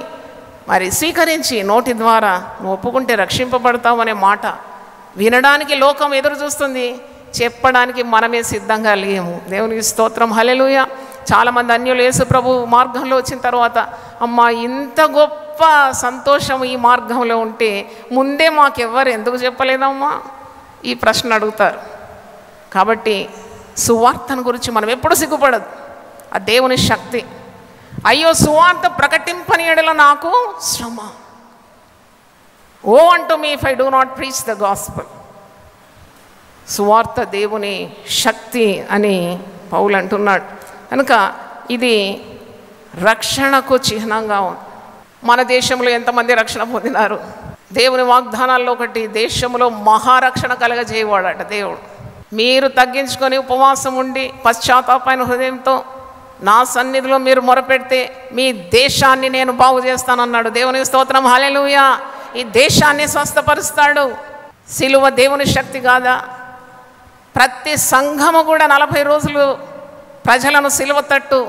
మరి స్వీకరించి నోటి ద్వారా నువ్వు ఒప్పుకుంటే రక్షింపబడతావు అనే మాట వినడానికి లోకం ఎదురు చూస్తుంది, చెప్పడానికి మనమే సిద్ధంగా లేము. దేవునికి స్తోత్రం. హల్లెలూయా. చాలామంది అన్యులు యేసు ప్రభు మార్గంలో వచ్చిన తర్వాత అమ్మ ఇంత గొప్ప సంతోషం ఈ మార్గంలో ఉంటే ముందే మాకెవ్వరు ఎందుకు చెప్పలేదమ్మా ఈ ప్రశ్న అడుగుతారు. కాబట్టి సువార్తను గురించి మనం ఎప్పుడు సిగ్గుపడదు. ఆ దేవుని శక్తి, అయ్యో సువార్త ప్రకటింపని ఎడల నాకు శ్రమ. ఓ అంటూ me if I do not preach the gospel. సువార్త దేవుని శక్తి అని పౌలు అంటున్నాడు. కనుక ఇది రక్షణకు చిహ్నంగా ఉంది. మన దేశంలో ఎంతమంది రక్షణ పొందినారు? దేవుని వాగ్దానాల్లో ఒకటి, దేశంలో మహారక్షణ కలగజేయవాడట దేవుడు. మీరు తగ్గించుకొని ఉపవాసం ఉండి పశ్చాత్తాపమైన హృదయంతో నా సన్నిధిలో మీరు మొరపెడితే మీ దేశాన్ని నేను బాగు చేస్తానన్నాడు. దేవునికి స్తోత్రం, హల్లెలూయా. ఈ దేశాన్ని స్వస్థపరుస్తాడు. సిలువ దేవుని శక్తి కాదా? ప్రతి సంఘము కూడా 40 రోజులు ప్రజలను సిలువ తట్టు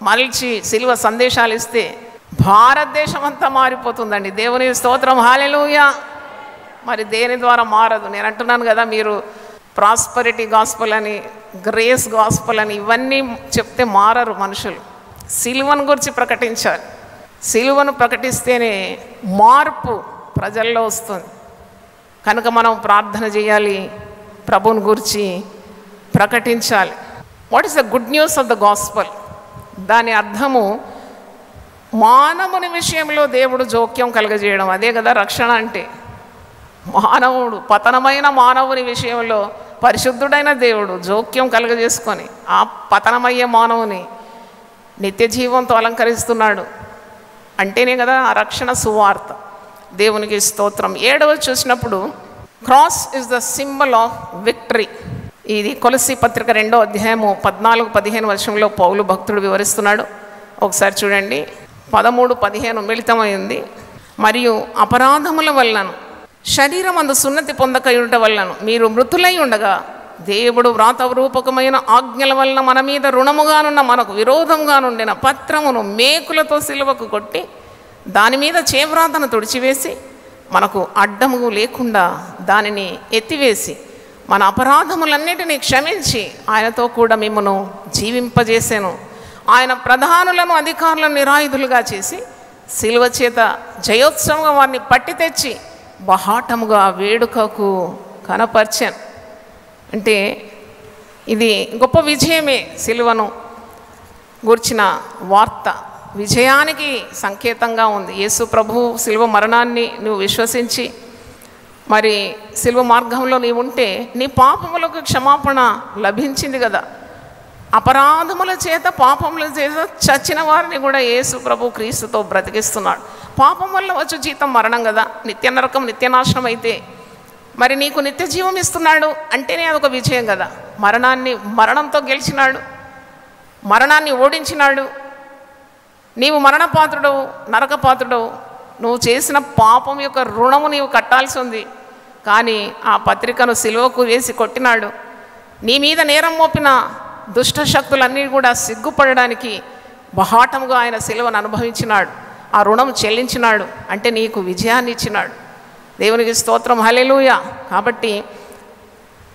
మలిచి సిలువ సందేశాలు ఇస్తే భారతదేశం అంతా మారిపోతుందండి. దేవుని స్తోత్రం, హల్లెలూయా. మరి దేని ద్వారా మారదు? నేను అంటున్నాను కదా, మీరు ప్రాస్పరిటీ గాస్పల్ అని, గ్రేస్ గాస్పల్ అని ఇవన్నీ చెప్తే మారరు మనుషులు. సిలువను గురించి ప్రకటించాలి. సిలువను ప్రకటిస్తేనే మార్పు ప్రజల్లో వస్తుంది. కనుక మనం ప్రార్థన చేయాలి, ప్రభువుని గురించి ప్రకటించాలి. What is the good news of the gospel? దాని అర్థము మానవుని విషయంలో దేవుడు జోక్యం కలగజేయడం. అదే కదా రక్షణ అంటే. మానవుడు, పతనమైన మానవుని విషయంలో పరిశుద్ధుడైన దేవుడు జోక్యం కలగజేసుకొని ఆ పతనమయ్యే మానవుని నిత్య జీవంతో అలంకరిస్తున్నాడు అంటేనే కదా ఆ రక్షణ సువార్త. దేవునికి స్తోత్రం. 7వ చూసినప్పుడు cross is the symbol of victory. ఇది కొలస్సీ పత్రిక 2వ అధ్యాయము 14-15 వర్షంలో పౌలు భక్తుడు వివరిస్తున్నాడు. ఒకసారి చూడండి. 13-15 మిళితమైంది. మరియు అపరాధముల వలనను శరీరమందు సున్నతి పొందకయుంట వలనను మీరు మృతులై ఉండగా దేవుడు వ్రాతరూపకమైన ఆజ్ఞల వలన మన మీద రుణముగానున్న మనకు విరోధంగా నుండిన పత్రమును మేకులతో సిలువకు కొట్టి దాని మీద చేవ్రాతను తుడిచివేసి మనకు అడ్డము లేకుండా దానిని ఎత్తివేసి మన అపరాధములన్నిటినీ క్షమించి ఆయనతో కూడా మిమ్మను జీవింపజేసాను. ఆయన ప్రధానులను అధికారులను నిరాయుధులుగా చేసి సిలువ చేత జయోత్సవంగా వారిని పట్టి తెచ్చి బహాటముగా వేడుకకు కనపర్చాను. అంటే ఇది గొప్ప విజయమే. సిలువను గూర్చిన వార్త విజయానికి సంకేతంగా ఉంది. యేసు ప్రభువు సిలువ మరణాన్ని నువ్వు విశ్వసించి మరి సిలువ మార్గంలో నీవు ఉంటే నీ పాపములకు క్షమాపణ లభించింది కదా. అపరాధముల చేత పాపముల చేత చచ్చిన వారిని కూడా యేసు ప్రభు క్రీస్తుతో బ్రతికిస్తున్నాడు. పాపం వల్ల వచ్చు జీతం మరణం కదా. నిత్య నరకం, నిత్యనాశనం అయితే మరి నీకు నిత్య జీవం ఇస్తున్నాడు అంటేనే అదొక విజయం కదా. మరణంతో గెలిచినాడు, మరణాన్ని ఓడించినాడు. నీవు మరణపాత్రుడవు, నరకపాత్రుడవు. నువ్వు చేసిన పాపం యొక్క రుణము నీవు కట్టాల్సి ఉంది. కానీ ఆ పత్రికను సిలువకు వేసి కొట్టినాడు. నీ మీద నేరం మోపిన దుష్ట శక్తులన్నీ కూడా సిగ్గుపడడానికి బహాటముగా ఆయన సిలువను అనుభవించినాడు. ఆ రుణం చెల్లించినాడు. అంటే నీకు విజయాన్ని ఇచ్చినాడు. దేవునికి స్తోత్రం, హల్లెలూయా. కాబట్టి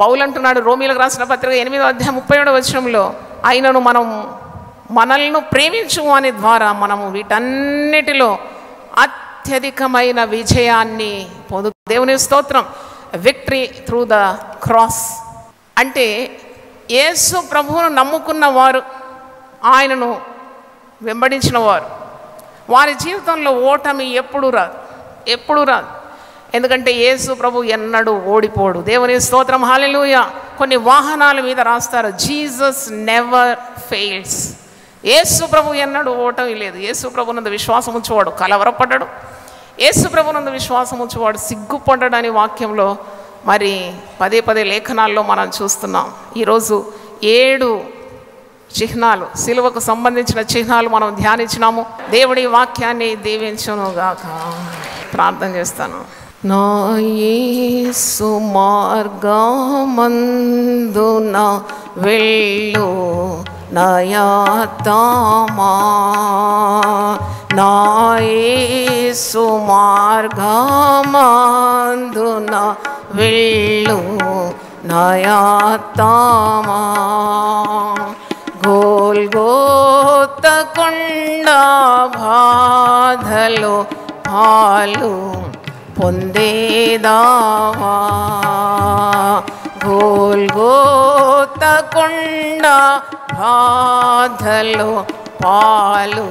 పౌలు అంటున్నాడు రోమీలకు రాసిన పత్రిక 8వ అధ్యాయం 37వ వచనంలో, ఆయనను మనల్ని ప్రేమించు అనే ద్వారా మనము వీటన్నిటిలో అత్యధికమైన విజయాన్ని పొందు. దేవుని స్తోత్రం. విక్టరీ త్రూ ద క్రాస్ అంటే యేసు ప్రభువును నమ్ముకున్న వారు, ఆయనను వెంబడించిన వారు, వారి జీవితంలో ఓటమి ఎప్పుడూ రాదు. ఎందుకంటే యేసు ప్రభు ఎన్నడూ ఓడిపోడు. దేవుని స్తోత్రం, హల్లెలూయా. కొన్ని వాహనాల మీద రాస్తారు, జీసస్ నెవర్ ఫెయిల్స్. యేసు ప్రభు ఎన్నడూ ఓటమి లేదు. యేసు ప్రభునందు విశ్వాసం ఉంచేవాడు కలవరపడ్డాడు. యేసు ప్రభునందు విశ్వాసం ఉంచేవాడు సిగ్గుపడ్డాడని వాక్యంలో మరి పదే లేఖనాల్లో మనం చూస్తున్నాం. ఈరోజు 7 చిహ్నాలు, సిలువకు సంబంధించిన చిహ్నాలు మనం ధ్యానించినాము. దేవుడి వాక్యాన్ని దీవించునుగాక. ప్రార్థన చేస్తాను. నా యేసు మార్గమందున వెళ్ళు నయాతమా, నా యేసు మార్గమందున వెళ్ళు నయాతమా, గోల్గోత కొండ బాధలో పాలు పొందేదావా, గోల్గోత కొండ బాధలో పాలు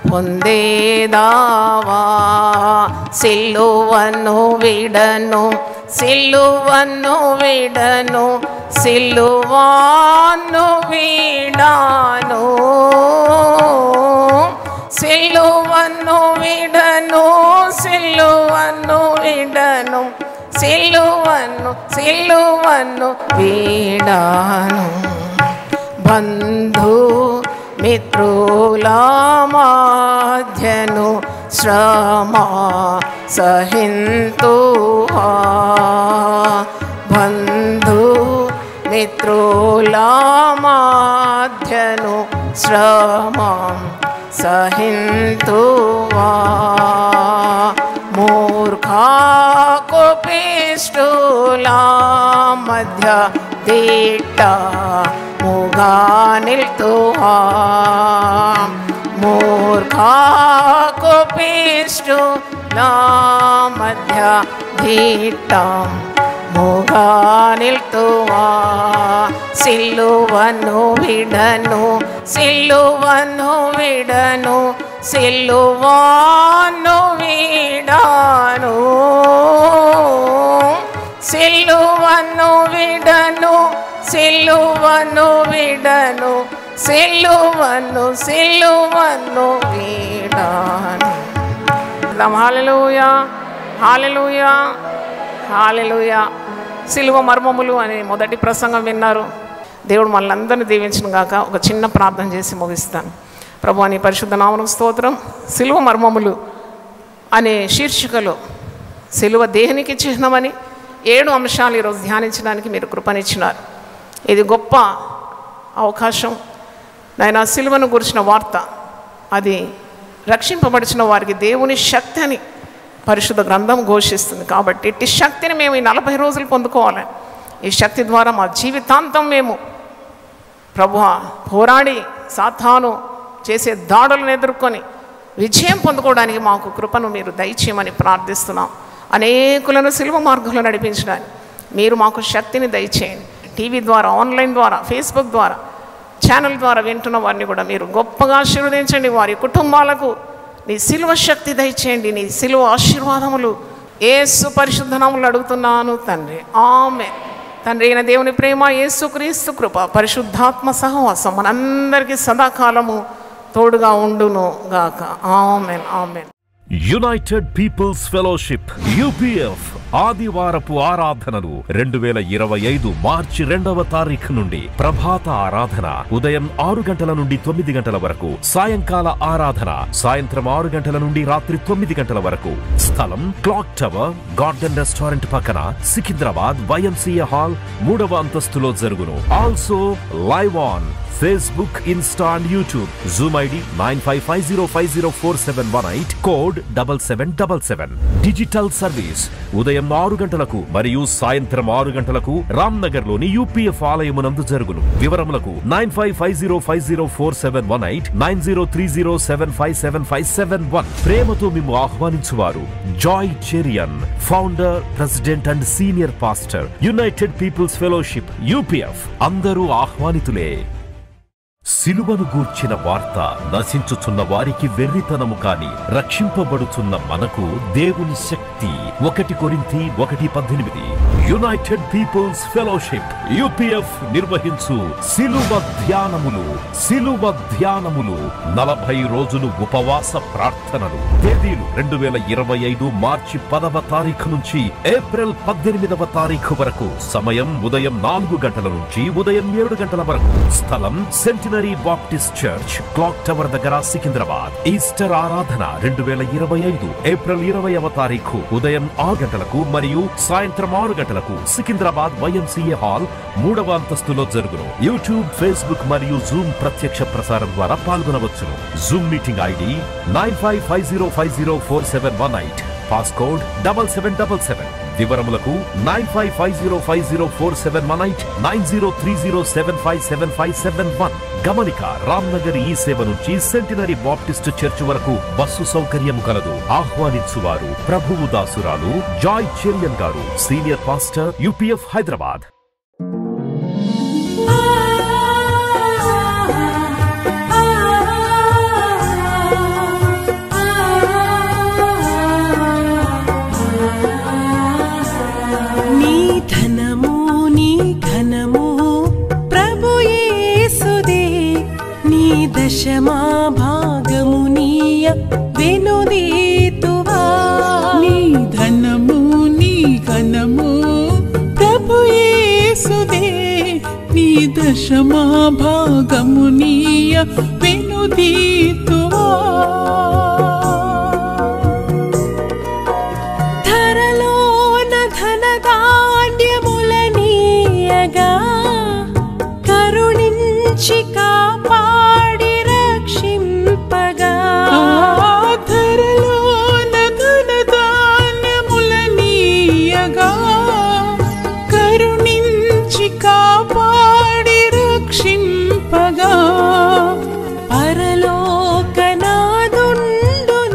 పొందేదావా. సిలువను విడను, సిలువను విడను, సిలువను విడాను, సిలువను విడను, సిలువను విడను, సిలువను వీడాను. బంధు మిత్రుల మధ్యను శ్రమ సహింతువా. బంధు మిత్రుల మధ్యను శ్రమ సహింతువా. మూర్ఖ కోపిష్ఠుల మధ్య దిట్ట ముగా నిల్తువా. మూర్ఖ కోపిష్ఠుల మధ్య దిట్ట ముగా నిల్తువా. సిలువను విడను, సిలువను విడను, సిలువను విడాను, సిలువను విడను, సిలువను విడను, సిలువను విడాను. హల్లెలూయా, హల్లెలూయా, హల్లెలూయా. సిలువ మర్మములు అనే మొదటి ప్రసంగం విన్నారు. దేవుడు మనల్ని అందరినీ దీవించును గాక. ఒక చిన్న ప్రార్థన చేసి ముగిస్తాను. ప్రభువా నీ పరిశుద్ధ నామమునకు స్తోత్రం. సిలువ మర్మములు అనే శీర్షికలో సిలువ దేనికి చిహ్నమని 7 అంశాలు ఈరోజు ధ్యానించడానికి మీరు కృపనిచ్చినారు. ఇది గొప్ప అవకాశం నాయన. సిలువను గురించిన వార్త అది రక్షింపబడిచిన వారికి దేవుని శక్తి అని పరిశుద్ధ గ్రంథం ఘోషిస్తుంది. కాబట్టి ఇట్టి శక్తిని మేము ఈ 40 రోజులు పొందుకోవాలి. ఈ శక్తి ద్వారా మా జీవితాంతం మేము ప్రభువా పోరాడి సాతాను చేసే దాడులను ఎదుర్కొని విజయం పొందుకోవడానికి మాకు కృపను మీరు దయచేయమని ప్రార్థిస్తున్నాం. అనేకులను సిలువ మార్గంలో నడిపించడానికి మీరు మాకు శక్తిని దయచేయండి. టీవీ ద్వారా, ఆన్లైన్ ద్వారా, ఫేస్బుక్ ద్వారా, ఛానల్ ద్వారా వింటున్న వారిని కూడా మీరు గొప్పగా ఆశీర్వదించండి. వారి కుటుంబాలకు నీ సిలువ శక్తి దయచేయండి. నీ సిలువ ఆశీర్వాదములు యేసు పరిశుద్ధ నామములో అడుగుతున్నాను తండ్రి, ఆమేన్. తండ్రి అయిన దేవుని ప్రేమ, యేసుక్రీస్తు కృప, పరిశుద్ధాత్మ సహవాసం మనందరికీ సదాకాలము తోడుగా ఉండును గాక. ఆమేన్, ఆమేన్. యునైటెడ్ పీపుల్స్ ఫెలోషిప్ UPF ఆదివారపు ఆరాధనలు 2025 మార్చి 2వ తారీఖు నుండి ప్రభాత ఆరాధన ఉదయం 6 గంటల నుండి 9 గంటల వరకు, సాయంకాల ఆరాధన సాయంత్రం 6 గంటల నుండి రాత్రి 9 గంటల వరకు. స్థలం క్లాక్ టవర్ గార్డెన్ రెస్టారెంట్ పక్కన, సికింద్రాబాద్ YMCA హాల్ 3వ అంతస్తులో జరుగును. Also live on Facebook, Insta and YouTube. Zoom ID 9550504718, code 7777. Digital service ఉదయం 6 గంటలకు మరియు సాయంత్రం 6 గంటలకు రామ్నగర్ లోని UPF ఆలయమునందు జరుగును. వివరములకు 9550504718, 9030757571. ప్రేమతో మేము ఆహ్వానించువారు Joy Cherian, founder, president and senior pastor, United Peoples Fellowship UPF. అందరూ ఆహ్వానితులే. సిలువను గూర్చిన వార్త నశించుచున్న వారికి వెర్రితనము కాని రక్షింపబడుచున్న మనకు దేవుని శక్తి. 1 కొరింథీ 1:18. యునైటెడ్ పీపుల్స్ ఫెలోషిప్ UPF నిర్వహించు సిలువ ధ్యానములు. 40 రోజులు ఉపవాస ప్రార్థనలు. తేదీలు 2025 మార్చి 10వ తారీఖు నుంచి ఏప్రిల్ 18వ తారీఖు వరకు. సమయం ఉదయం 4 గంటల నుంచి ఉదయం 7 గంటల వరకు. స్థలం centenary Baptist church, clock tower దగ్గర, సికింద్రాబాద్. ఈస్టర్ ఆరాధన 2025 ఏప్రిల్ 20వ తారీఖు ఉదయం 6 గంటలకు మరియు సాయంత్రం 6 గంటలకు సికింద్రాబాద్ YMCA హాల్ 3వ అంతస్తులో జరుగును. యూట్యూబ్, ఫేస్బుక్ మరియు జూమ్ ప్రత్యక్ష ప్రసారం ద్వారా పాల్గొనవచ్చును. Zoom meeting ID 9550504718, passcode 7777. వివరములకు 9550504718, 9030757571. గమనిక, రామ్నగర్ ఈ సేవ నుంచి సెంటినరీ బాప్టిస్ట్ చర్చ్ వరకు బస్సు సౌకర్యం కలదు. ఆహ్వానించువారు ప్రభువు దాసురాలు జాయ్ చెరియన్ గారు, సీనియర్ పాస్టర్ UPF హైదరాబాద్. ధనము ప్రభు యేసుదే, నీ దశమా భాగము నీయ వెనుదీతువా. ధరలోన ధనధాన్యములనీయగా కరుణించి కాపాడి రక్షింపగా. ధరలోన ధనధాన్యములనీయగా కరుణించి కాపాడి రక్షింపగా. పరలోకనాదుండు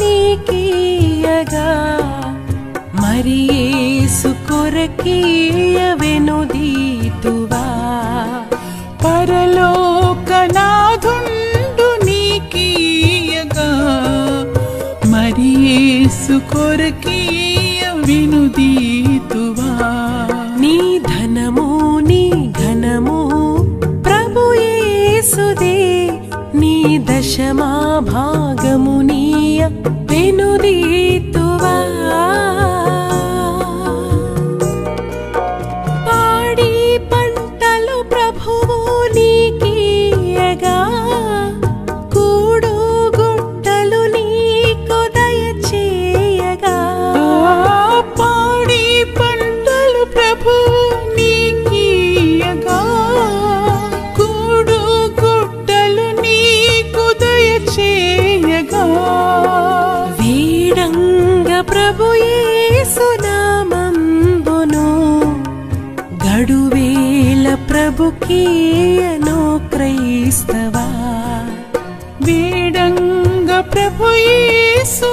నీకీయగా మరి యేసు కొరకీయ వెనుదీతువా. పరలోకనాథుండు నీకీయగా మరి యేసు కొరకీయ వెనుదీతువా. నీ ధనము నీ ఘనము ప్రభు యేసుదే, నీ దశమా భాగము నీయ వెనుదీతువా. పాడి పంటలు ప్రభువు నీకీయగా కూడు గుట్టలు నీకు దయచేయగా. పాడి పంటలు ప్రభు నీకీయగా కూడు గుట్టలు నీకు దయచేయగా. వీడంగ ప్రభు యేసు నామంబును గడువేల ప్రభుకీయను క్రైస్తవా. వేడంగ ప్రభు యేసు